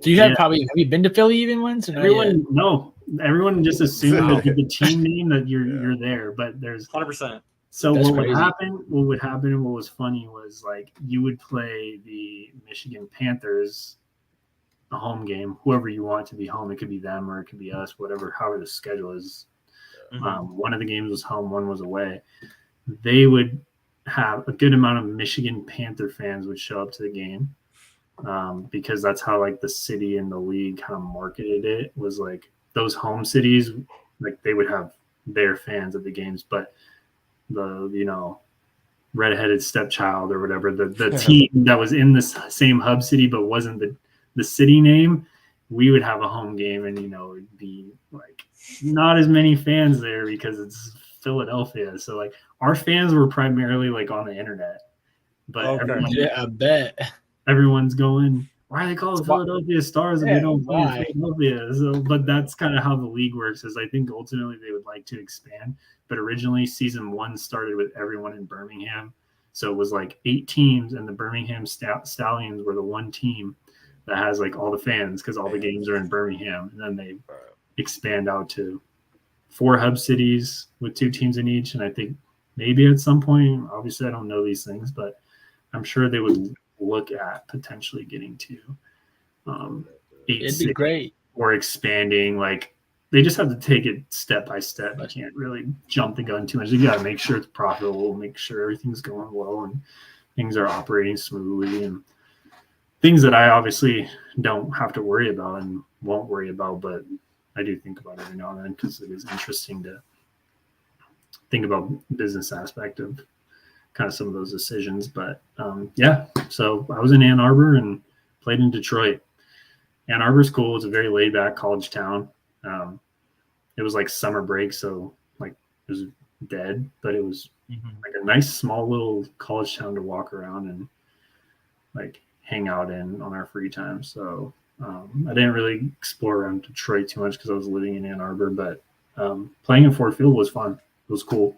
Do you have you been to Philly even once? Everyone just assumed that the team name that you're there, but there's 100%. So That's what crazy. would happen and what was funny was, like, you would play the Michigan Panthers a home game, whoever you want to be home. It could be them or it could be us, however the schedule is. Mm-hmm. One of the games was home, one was away. They would have a good amount of Michigan Panther fans would show up to the game, because that's how, like, the city and the league kind of marketed it, was like those home cities, like, they would have their fans at the games, but the redheaded stepchild or whatever, the team that was in this same hub city but wasn't the city name, we would have a home game, and it'd be like not as many fans there because it's Philadelphia. So, like, our fans were primarily like on the internet, but I bet everyone's going, why are they called the Philadelphia Stars if they don't play why? in Philadelphia? So, but that's kind of how the league works. Is I think ultimately they would like to expand, but originally season 1 started with everyone in Birmingham, so it was like 8 teams, and the Birmingham Stallions were the one team that has like all the fans because all the games are in Birmingham, and then they expand out to 4 hub cities with 2 teams in each. And I think maybe at some point, obviously I don't know these things, but I'm sure they would look at potentially getting to 8 it'd be great, or expanding. Like, they just have to take it step by step. You can't really jump the gun too much. You got to make sure it's profitable, make sure everything's going well and things are operating smoothly, and things that I obviously don't have to worry about and won't worry about, but I do think about every now and then because it is interesting to think about business aspect of kind of some of those decisions. But so I was in Ann Arbor and played in Detroit. Ann Arbor's cool. It's a very laid back college town. It was like summer break, so like it was dead, but it was like a nice small little college town to walk around and like hang out in on our free time. So I didn't really explore around Detroit too much because I was living in Ann Arbor, but playing in Ford Field was fun. It was cool.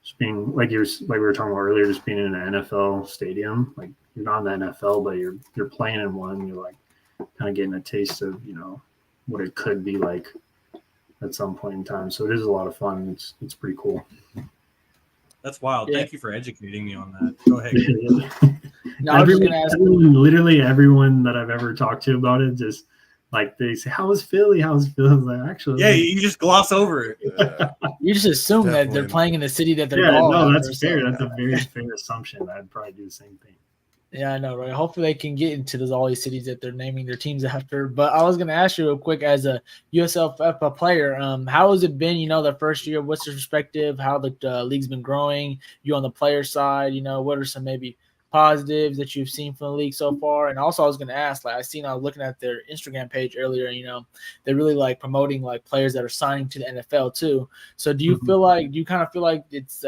Just being like we were talking about earlier, just being in an NFL stadium. Like, you're not in the NFL, but you're playing in one. You're like kind of getting a taste of what it could be like at some point in time. So it is a lot of fun. It's pretty cool. That's wild. Yeah. Thank you for educating me on that. Go ahead. No, literally everyone that I've ever talked to about it, just like, they say, how was Philly? I was like, actually, yeah, you just gloss over it. Yeah. You just assume that they're playing in the city that they're all. No, that's fair. That's a very fair assumption. I'd probably do the same thing. Yeah, I know, right? Hopefully they can get into all these cities that they're naming their teams after. But I was going to ask you real quick, as a USFL player, how has it been, the first year? What's your perspective? How the league's been growing? You on the player side, what are some maybe positives that you've seen from the league so far? And also I was going to ask, like, I was looking at their Instagram page earlier, they're really like promoting like players that are signing to the NFL too. So do you kind of feel like it's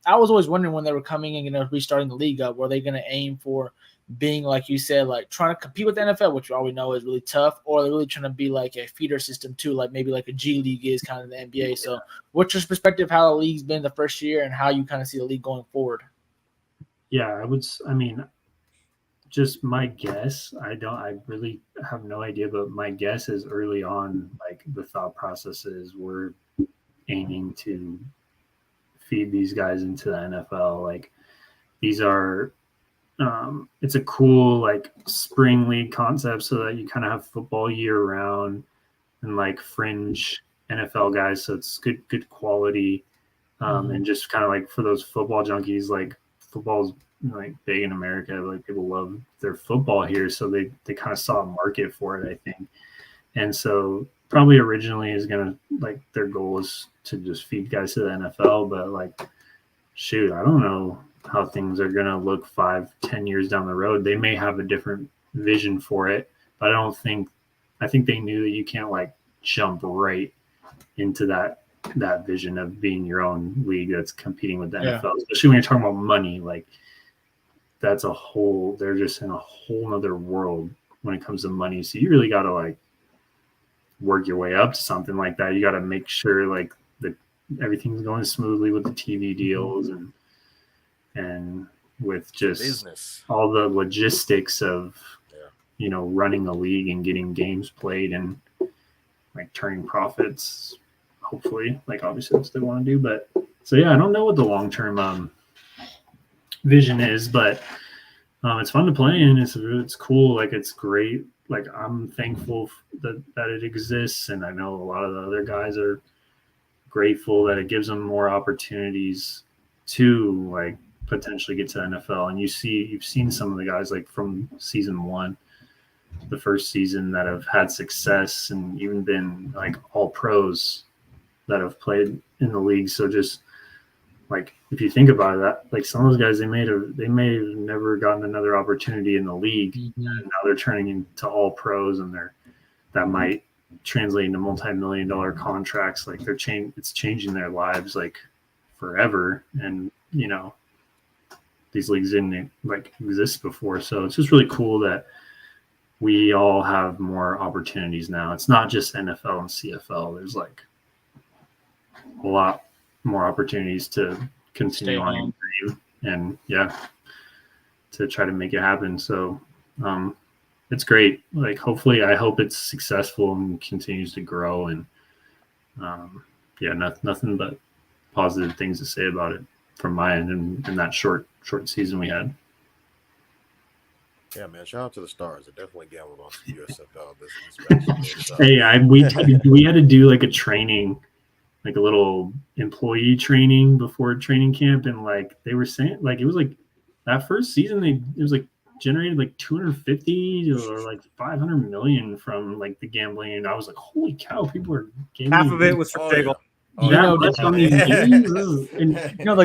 I was always wondering when they were coming in, restarting the league up, were they going to aim for being, like you said, like trying to compete with the NFL, which we always know is really tough, or they're really trying to be like a feeder system too, like maybe like a G League is kind of the NBA. So what's your perspective, how the league's been the first year and how you kind of see the league going forward? Yeah, just my guess, I really have no idea, but my guess is early on, like, the thought processes were aiming to feed these guys into the NFL. Like, these are it's a cool like spring league concept so that you kind of have football year round and like fringe NFL guys, so it's good quality, and just kind of like for those football junkies, like football's like big in America, like people love their football here, so they kind of saw a market for it, I think. And so probably originally is gonna like their goal is to just feed guys to the NFL, but like shoot, I don't know how things are gonna look 5-10 years down the road. They may have a different vision for it, but I think they knew that you can't like jump right into that vision of being your own league that's competing with the NFL, especially when you're talking about money. Like they're just in a whole nother world when it comes to money. So you really got to like work your way up to something like that. You got to make sure like everything's going smoothly with the TV deals and with just business, all the logistics of running a league and getting games played and like turning profits, hopefully. Like obviously that's what they want to do, but so yeah, I don't know what the long-term vision is, but it's fun to play in. It's cool. Like it's great. Like I'm thankful that it exists, and I know a lot of the other guys are grateful that it gives them more opportunities to like potentially get to the NFL. And you've seen some of the guys like from season 1, the first season, that have had success and even been like all pros that have played in the league. So just like if you think about it, that like some of those guys, they may have never gotten another opportunity in the league, and now they're turning into all pros, and that might translate into multi-million-dollar contracts. Like it's changing their lives like forever, and these leagues didn't like exist before. So it's just really cool that we all have more opportunities now. It's not just NFL and CFL. There's like a lot more opportunities to continue on your dream and to try to make it happen. So it's great. Like hopefully, I hope it's successful and continues to grow, and nothing but positive things to say about it from my end in that short season we had. Yeah, man. Shout out to the Stars. They definitely gambled on some USFL this match. Hey, we had to do like a training, like a little employee training before training camp, and like they were saying, like it was like that first season it was like generated like 250 or like 500 million from like the gambling, and I was like, holy cow, people are gambling. Half of it was for Jayvon. The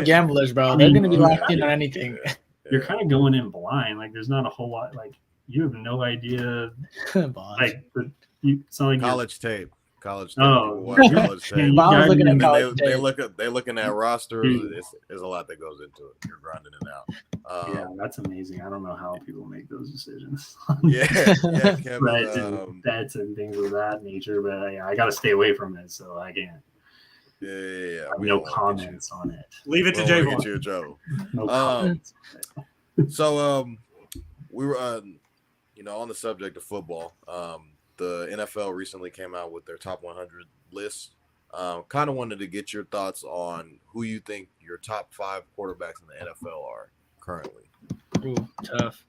gamblers, bro. They're gonna be locked in on anything. You're kind of going in blind. Like there's not a whole lot. Like you have no idea. Like it's not like college tape. College tape. Looking at college tape. They're looking at rosters. There's a lot that goes into it. You're grinding it out. That's amazing. I don't know how people make those decisions. Kevin, bets and things of that nature, but I got to stay away from it, so I can't. Yeah. No comments on it. Leave it to Jaevon. Get you, Joe. No comments. So we were on the subject of football. The NFL recently came out with their top 100 list. Kind of wanted to get your thoughts on who you think your top 5 quarterbacks in the NFL are currently. Ooh, tough.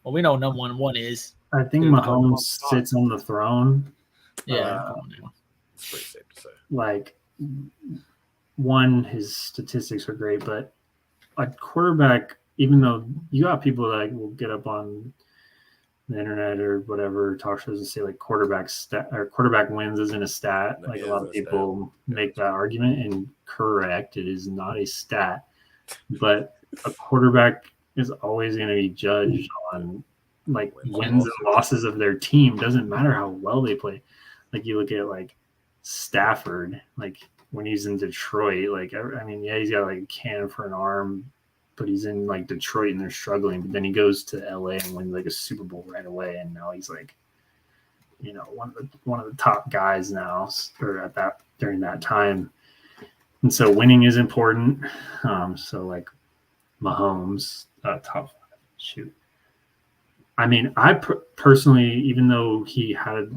Well, we know number one is. I think Mahomes sits on the throne. Yeah, it's pretty safe to say. Like, one, his statistics are great, but a quarterback, even though you got people that will get up on the internet or whatever talk shows and say like quarterback wins isn't a stat. Like a lot of people make that argument, and correct, it is not a stat. But a quarterback is always going to be judged on like wins and losses of their team. Doesn't matter how well they play. Like you look at like Stafford, like when he's in Detroit, like I mean, yeah, he's got like a cannon for an arm, but he's in like Detroit and they're struggling. But then he goes to LA and wins like a Super Bowl right away, and now he's like, one of the top guys now, or during that time. And so winning is important. So like Mahomes, top 5. Shoot. I mean, I personally, even though he had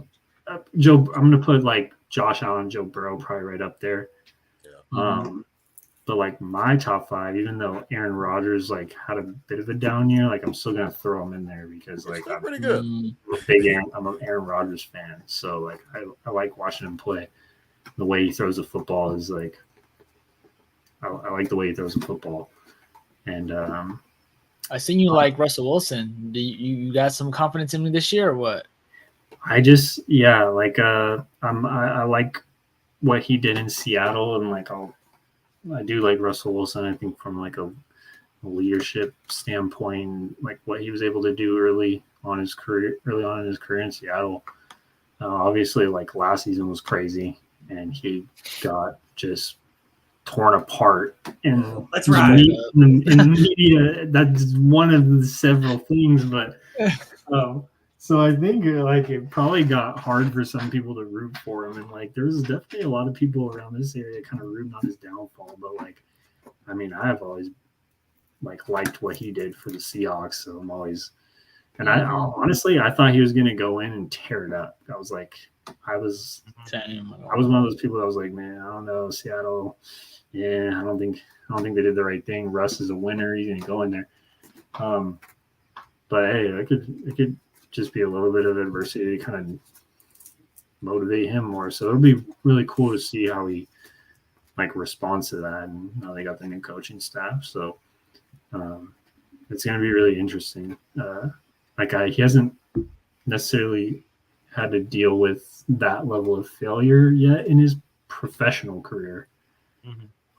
Joe, I'm going to put like Josh Allen, Joe Burrow probably right up there. Yeah. But like my top 5, even though Aaron Rodgers like had a bit of a down year, like I'm still gonna throw him in there because like It's pretty good. I'm an Aaron Rodgers fan. So like I like watching him play. The way he throws the football is like I like the way he throws the football. And I seen you like Russell Wilson. Do you got some confidence in me this year or what? I just like I like what he did in Seattle, and like I do like Russell Wilson. I think from like a leadership standpoint, like what he was able to do early on in his career in Seattle. Obviously, like last season was crazy, and he got just torn apart. And That's right. In the media, that's one of the several things, but. So I think like it probably got hard for some people to root for him, and like there's definitely a lot of people around this area kind of rooting on his downfall. But like, I mean, I have always like liked what he did for the Seahawks, so I'm always. And I honestly, I thought he was gonna go in and tear it up. I was one of those people that was like, man, I don't know, Seattle. Yeah, I don't think they did the right thing. Russ is a winner; he's gonna go in there. But hey, it could just be a little bit of adversity to kind of motivate him more. So it'll be really cool to see how he like responds to that. And now they got the new coaching staff, so it's going to be really interesting. He hasn't necessarily had to deal with that level of failure yet in his professional career.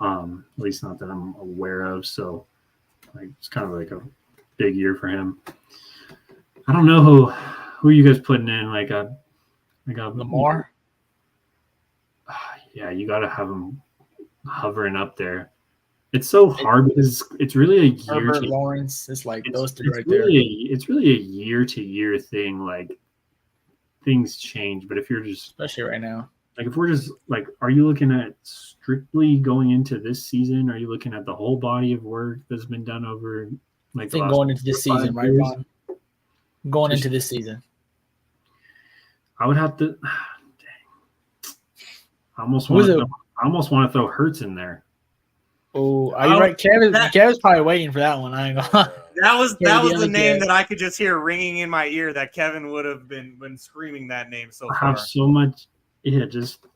At least not that I'm aware of. So like it's kind of like a big year for him. I don't know who you guys putting in. Like Lamar. Yeah, you got to have him hovering up there. It's so hard because it's really a year. Herbert, Lawrence. It's like those three right there. It's really a year-to-year thing. Like things change, but if you're just especially right now, like if we're just like, are you looking at strictly going into this season? Are you looking at the whole body of work that's been done over? Like I think going into this season, right, Ron? Going into this season, I would have to. Dang, I almost want to throw Hurts in there. Oh, are you right? Kevin's probably waiting for that one. I ain't gonna. That was the name that I could just hear ringing in my ear. That Kevin would have been screaming that name so far. I have so much. Yeah,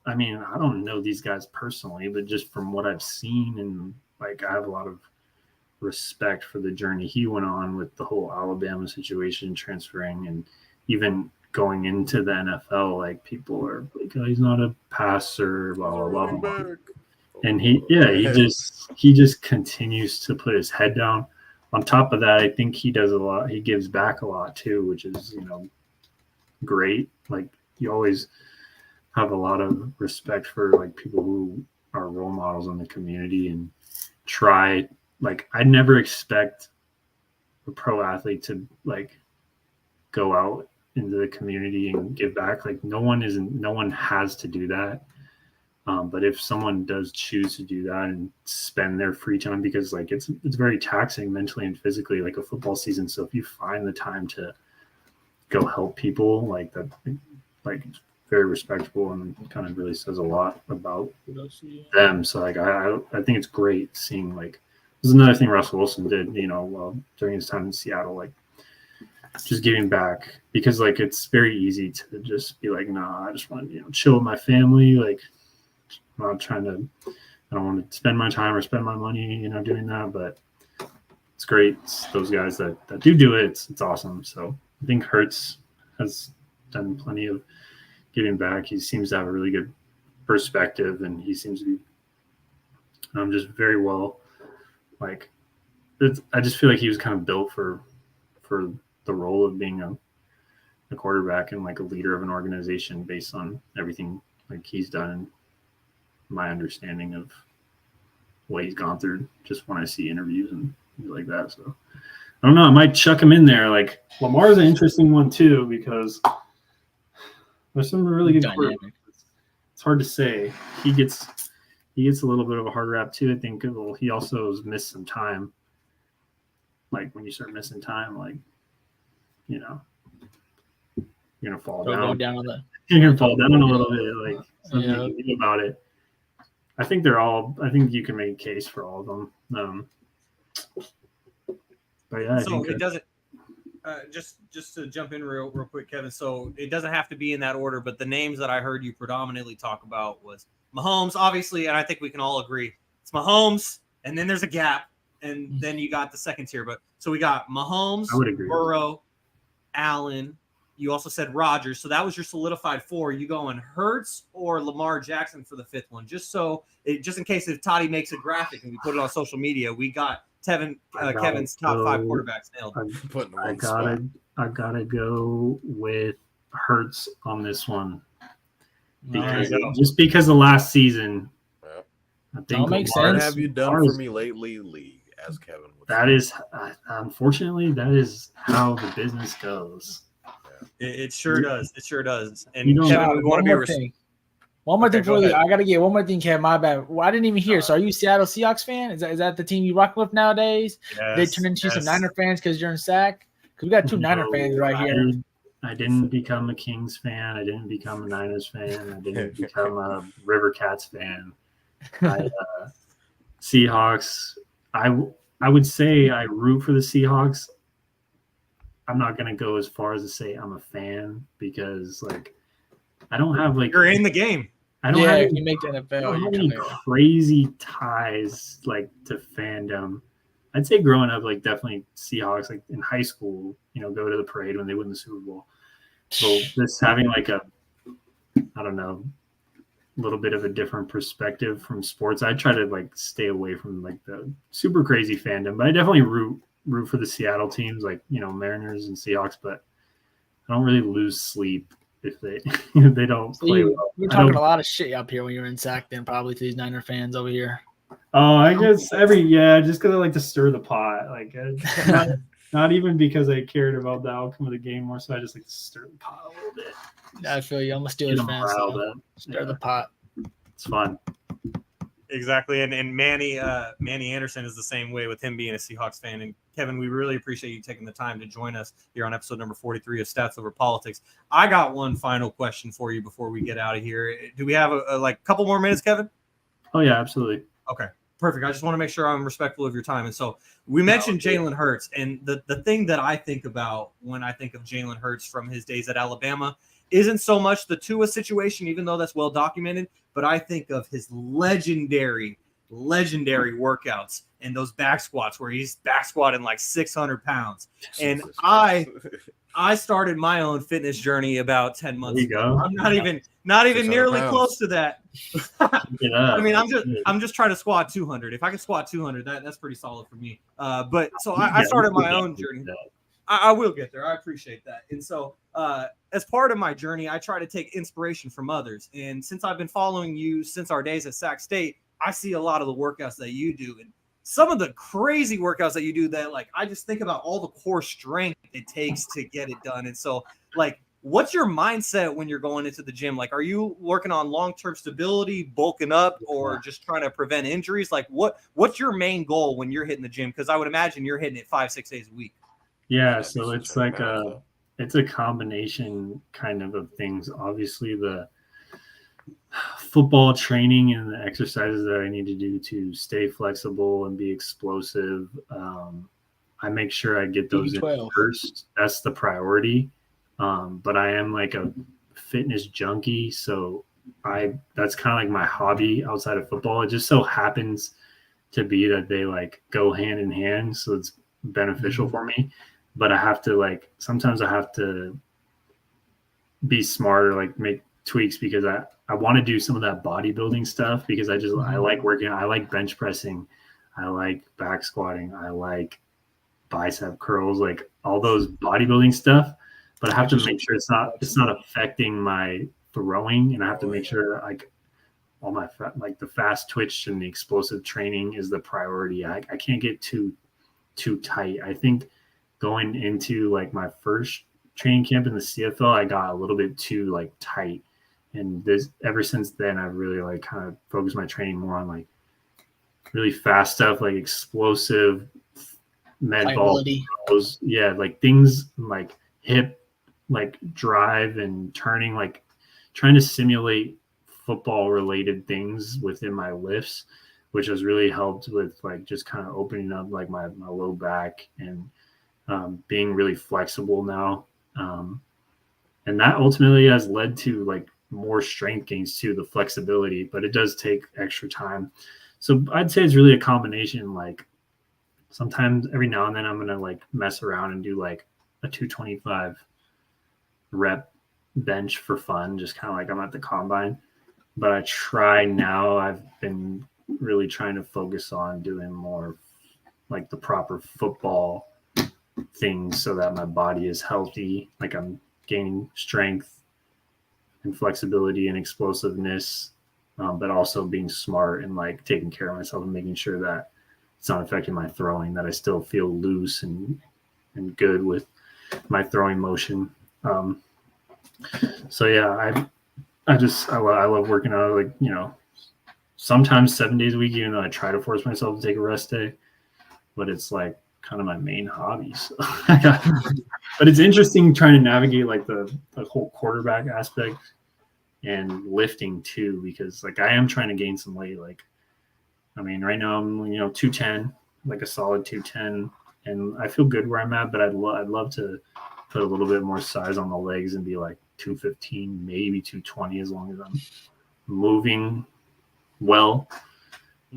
I mean, I don't know these guys personally, but just from what I've seen, and like I have a lot of respect for the journey he went on with the whole Alabama situation, transferring, and even going into the NFL. Like people are like, oh, he's not a passer, blah blah blah blah. And he just continues to put his head down. On top of that, I think he does a lot. He gives back a lot too, which is great. Like you always have a lot of respect for like people who are role models in the community and try. Like I'd never expect a pro athlete to like go out into the community and give back. Like no one has to do that. But if someone does choose to do that and spend their free time, because like it's very taxing mentally and physically, like a football season. So if you find the time to go help people, like that, like it's very respectable and kind of really says a lot about them. So like I think it's great seeing like this is another thing Russell Wilson did, during his time in Seattle, like just giving back, because like it's very easy to just be like, nah, I just want to chill with my family, like. I'm not I don't want to spend my time or spend my money, doing that, but it's great. It's those guys that do it. It's awesome. So I think Hurts has done plenty of giving back. He seems to have a really good perspective, and he seems to be just very well. Like, I just feel like he was kind of built for the role of being a quarterback and like a leader of an organization based on everything like he's done. My understanding of what he's gone through just when I see interviews and things like that. So I don't know. I might chuck him in there. Like Lamar's an interesting one too, because there's some really good quarterbacks. It's hard to say. He gets a little bit of a hard rap too. I think he also has missed some time. Like when you start missing time, like, you're gonna fall down. Go down on that. You're gonna fall down a little bit. Like something you can do about it. I think you can make a case for all of them. But yeah, so it doesn't. Just to jump in real quick, Kevin. So it doesn't have to be in that order, but the names that I heard you predominantly talk about was Mahomes, obviously, and I think we can all agree it's Mahomes, and then there's a gap, and then you got the second tier. But so we got Mahomes, I would agree. Burrow, Allen. You also said Rodgers, so that was your solidified 4. You going Hurts or Lamar Jackson for the 5th one? Just in case if Toddy makes a graphic and we put it on social media, we got Kevin's top 5 quarterbacks nailed. I gotta go with Hurts on this one. Just because of last season. Yeah. I think makes What sense. have you done for me lately, League? As Kevin would that say. is unfortunately that is how the business goes. It sure does. It sure does. And You don't- Kevin, we want to be One more thing go for you. ahead. I gotta get one more thing, Kev. My bad. Well, I didn't even hear. So, are you a Seattle Seahawks fan? Is that the team you rock with nowadays? They turn into some Niner fans because you're in Sac. Because we got 2 Niner fans right here. I didn't become a Kings fan. I didn't become a Niners fan. I didn't become a River Cats fan. Seahawks. I would say I root for the Seahawks. I'm not gonna go as far as to say I'm a fan because I don't have you're in the game. I don't have if you make the NFL, I don't have you're any coming. crazy ties to fandom. I'd say growing up, definitely Seahawks. In high school, go to the parade when they win the Super Bowl. So just having a little bit of a different perspective from sports. I try to stay away from the super crazy fandom, but I definitely root for the Seattle teams, Mariners and Seahawks. But I don't really lose sleep if they they don't play well. You're talking a lot of shit up here when you're in Sac, then probably to these Niner fans over here. Oh, I guess just because I like to stir the pot. Not even because I cared about the outcome of the game, more so I just like to stir the pot a little bit. I feel you. I'm a Steelers fan. So stir the pot. It's fun. Exactly. And Manny Anderson is the same way with him being a Seahawks fan. And Kevin, we really appreciate you taking the time to join us here on episode number 43 of Stats Over Politics. I got one final question for you before we get out of here. Do we have a couple more minutes, Kevin? Oh yeah, absolutely. Okay, perfect. I just want to make sure I'm respectful of your time. And so we mentioned Jalen Hurts, and the thing that I think about when I think of Jalen Hurts from his days at Alabama isn't so much the Tua situation, even though that's well documented, but I think of his legendary workouts and those back squats where he's back squatting 600 pounds. And I started my own fitness journey about 10 months ago. I'm not even nearly close to that. I mean, I'm just trying to squat 200. If I can squat 200, that's pretty solid for me. But so I started my own journey. I will get there. I appreciate that. And so as part of my journey, I try to take inspiration from others. And since I've been following you since our days at Sac State, I see a lot of the workouts that you do. And some of the crazy workouts that you do that, I just think about all the core strength it takes to get it done. And so, what's your mindset when you're going into the gym? Are you working on long-term stability, bulking up, or just trying to prevent injuries? What's your main goal when you're hitting the gym? Because I would imagine you're hitting it 5-6 days a week. Yeah, so it's it's a combination kind of things. Obviously, the football training and the exercises that I need to do to stay flexible and be explosive. I make sure I get those in first. That's the priority. But I am a fitness junkie, so that's kind of my hobby outside of football. It just so happens to be that they go hand in hand, so it's beneficial for me. But I have to sometimes I have to be smarter, make tweaks because I want to do some of that bodybuilding stuff because I like working. I like bench pressing. I like back squatting. I like bicep curls, all those bodybuilding stuff. But I have to make sure it's not affecting my throwing, and I have to make sure all my the fast twitch and the explosive training is the priority. I can't get too tight. I think going into my first training camp in the CFL, I got a little bit too tight, and ever since then I've really kind of focused my training more on really fast stuff, explosive med ball throws. Yeah, things hip drive and turning, trying to simulate football related things within my lifts, which has really helped with like just kind of opening up like my low back and being really flexible now. And that ultimately has led to like more strength gains too, the flexibility, but it does take extra time. So I'd say it's really a combination. Like sometimes every now and then I'm going to like mess around and do like a 225 rep bench for fun, just kind of like I'm at the combine. But I try now, I've been really trying to focus on doing more like the proper football things so that my body is healthy. Like I'm gaining strength and flexibility and explosiveness, but also being smart and like taking care of myself and making sure that it's not affecting my throwing, that I still feel loose and good with my throwing motion. So yeah, I love working out, like, you know, sometimes 7 days a week, even though I try to force myself to take a rest day, but it's like kind of my main hobby. So. But it's interesting trying to navigate like the whole quarterback aspect and lifting too, because like I am trying to gain some weight. Like, I mean, right now I'm, 210, like a solid 210, and I feel good where I'm at, but I'd love to put a little bit more size on the legs and be like 215, maybe 220, as long as I'm moving well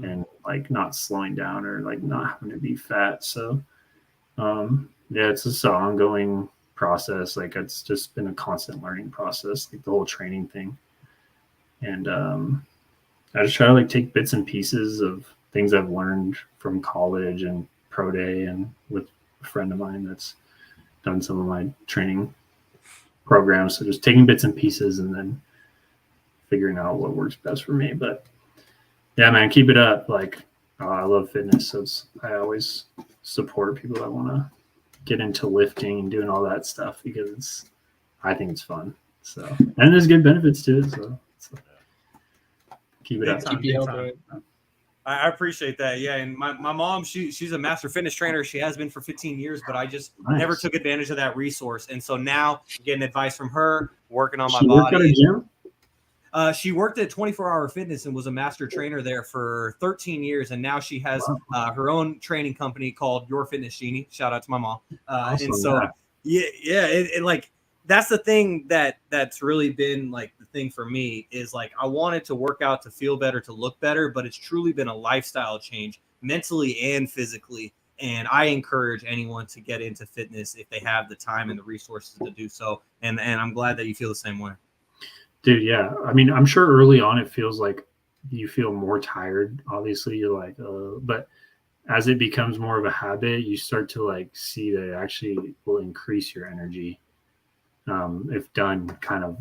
and like not slowing down or like not having to be fat. So yeah, it's just an ongoing process. Like it's just been a constant learning process, like the whole training thing. And I just try to like take bits and pieces of things I've learned from college and pro day and with a friend of mine that's done some of my training programs. So just taking bits and pieces and then figuring out what works best for me. But yeah, man, keep it up. Like, I love fitness. So I always support people that want to get into lifting and doing all that stuff because I think it's fun. So, and there's good benefits to it. So keep it up. Keep you healthy. I appreciate that. Yeah. And my mom, she's a master fitness trainer. She has been for 15 years, but I just never took advantage of that resource. And so now I'm getting advice from her, working on my body. At a gym? She worked at 24-Hour Fitness and was a master trainer there for 13 years. And now she has her own training company called Your Fitness Genie. Shout out to my mom. Awesome, and so, it like, that's the thing that's really been like the thing for me is like, I wanted to work out to feel better, to look better, but it's truly been a lifestyle change mentally and physically. And I encourage anyone to get into fitness if they have the time and the resources to do so. And I'm glad that you feel the same way. Dude, yeah. I mean, I'm sure early on it feels like you feel more tired. Obviously, you're like, but as it becomes more of a habit, you start to like see that it actually will increase your energy. If done kind of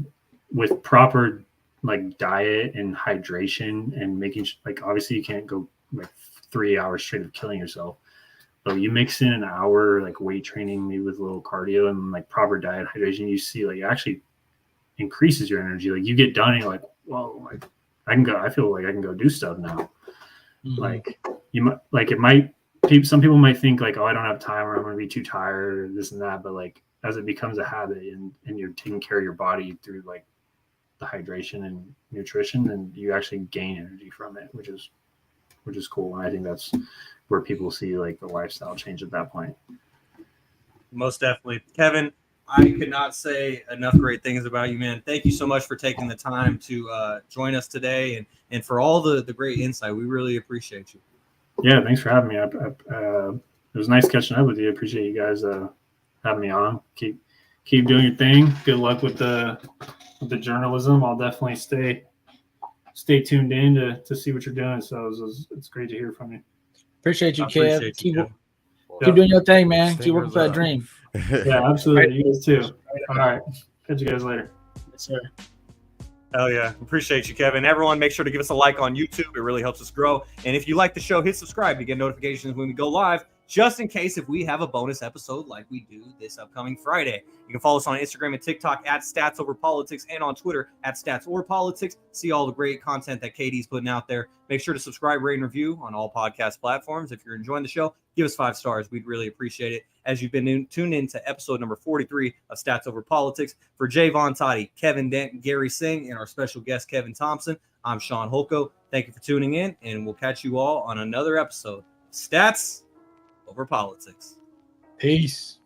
with proper like diet and hydration and making like, obviously you can't go like 3 hours straight of killing yourself, but you mix in an hour like weight training, maybe with a little cardio and like proper diet, hydration, you see like it actually increases your energy. Like you get done and you're like, whoa, like I feel like I can go do stuff now. Mm-hmm. Like you might, like it might, some people might think like, oh, I don't have time or I'm going to be too tired or this and that. But like, as it becomes a habit and you're taking care of your body through like the hydration and nutrition, then you actually gain energy from it, which is cool. And I think that's where people see like the lifestyle change at that point. Most definitely. Kevin, I could not say enough great things about you, man. Thank you so much for taking the time to join us today and for all the great insight. We really appreciate you. Yeah, thanks for having me. It was nice catching up with you. I appreciate you guys having me on. Keep doing your thing. Good luck with the journalism. I'll definitely stay tuned in to see what you're doing. So it's great to hear from you. Appreciate you, Kev. Keep doing your thing, man. Keep working for that dream. Yeah, absolutely. You guys too. All right. Catch you guys later. Yes, sir. Hell yeah. Appreciate you, Kevin. Everyone, make sure to give us a like on YouTube. It really helps us grow. And if you like the show, hit subscribe to get notifications when we go live. just in case if we have a bonus episode like we do this upcoming Friday. You can follow us on Instagram and TikTok at StatsOverPolitics and on Twitter at StatsOverPolitics. See all the great content that Katie's putting out there. Make sure to subscribe, rate, and review on all podcast platforms. If you're enjoying the show, give us 5 stars. We'd really appreciate it. As you've been tuned in to episode number 43 of Stats Over Politics. For Jaevon Toddy, Kevin Dent, Garry Singh, and our special guest, Kevin Thomson, I'm Shaun Holko. Thank you for tuning in, and we'll catch you all on another episode of Stats Over Politics. Peace.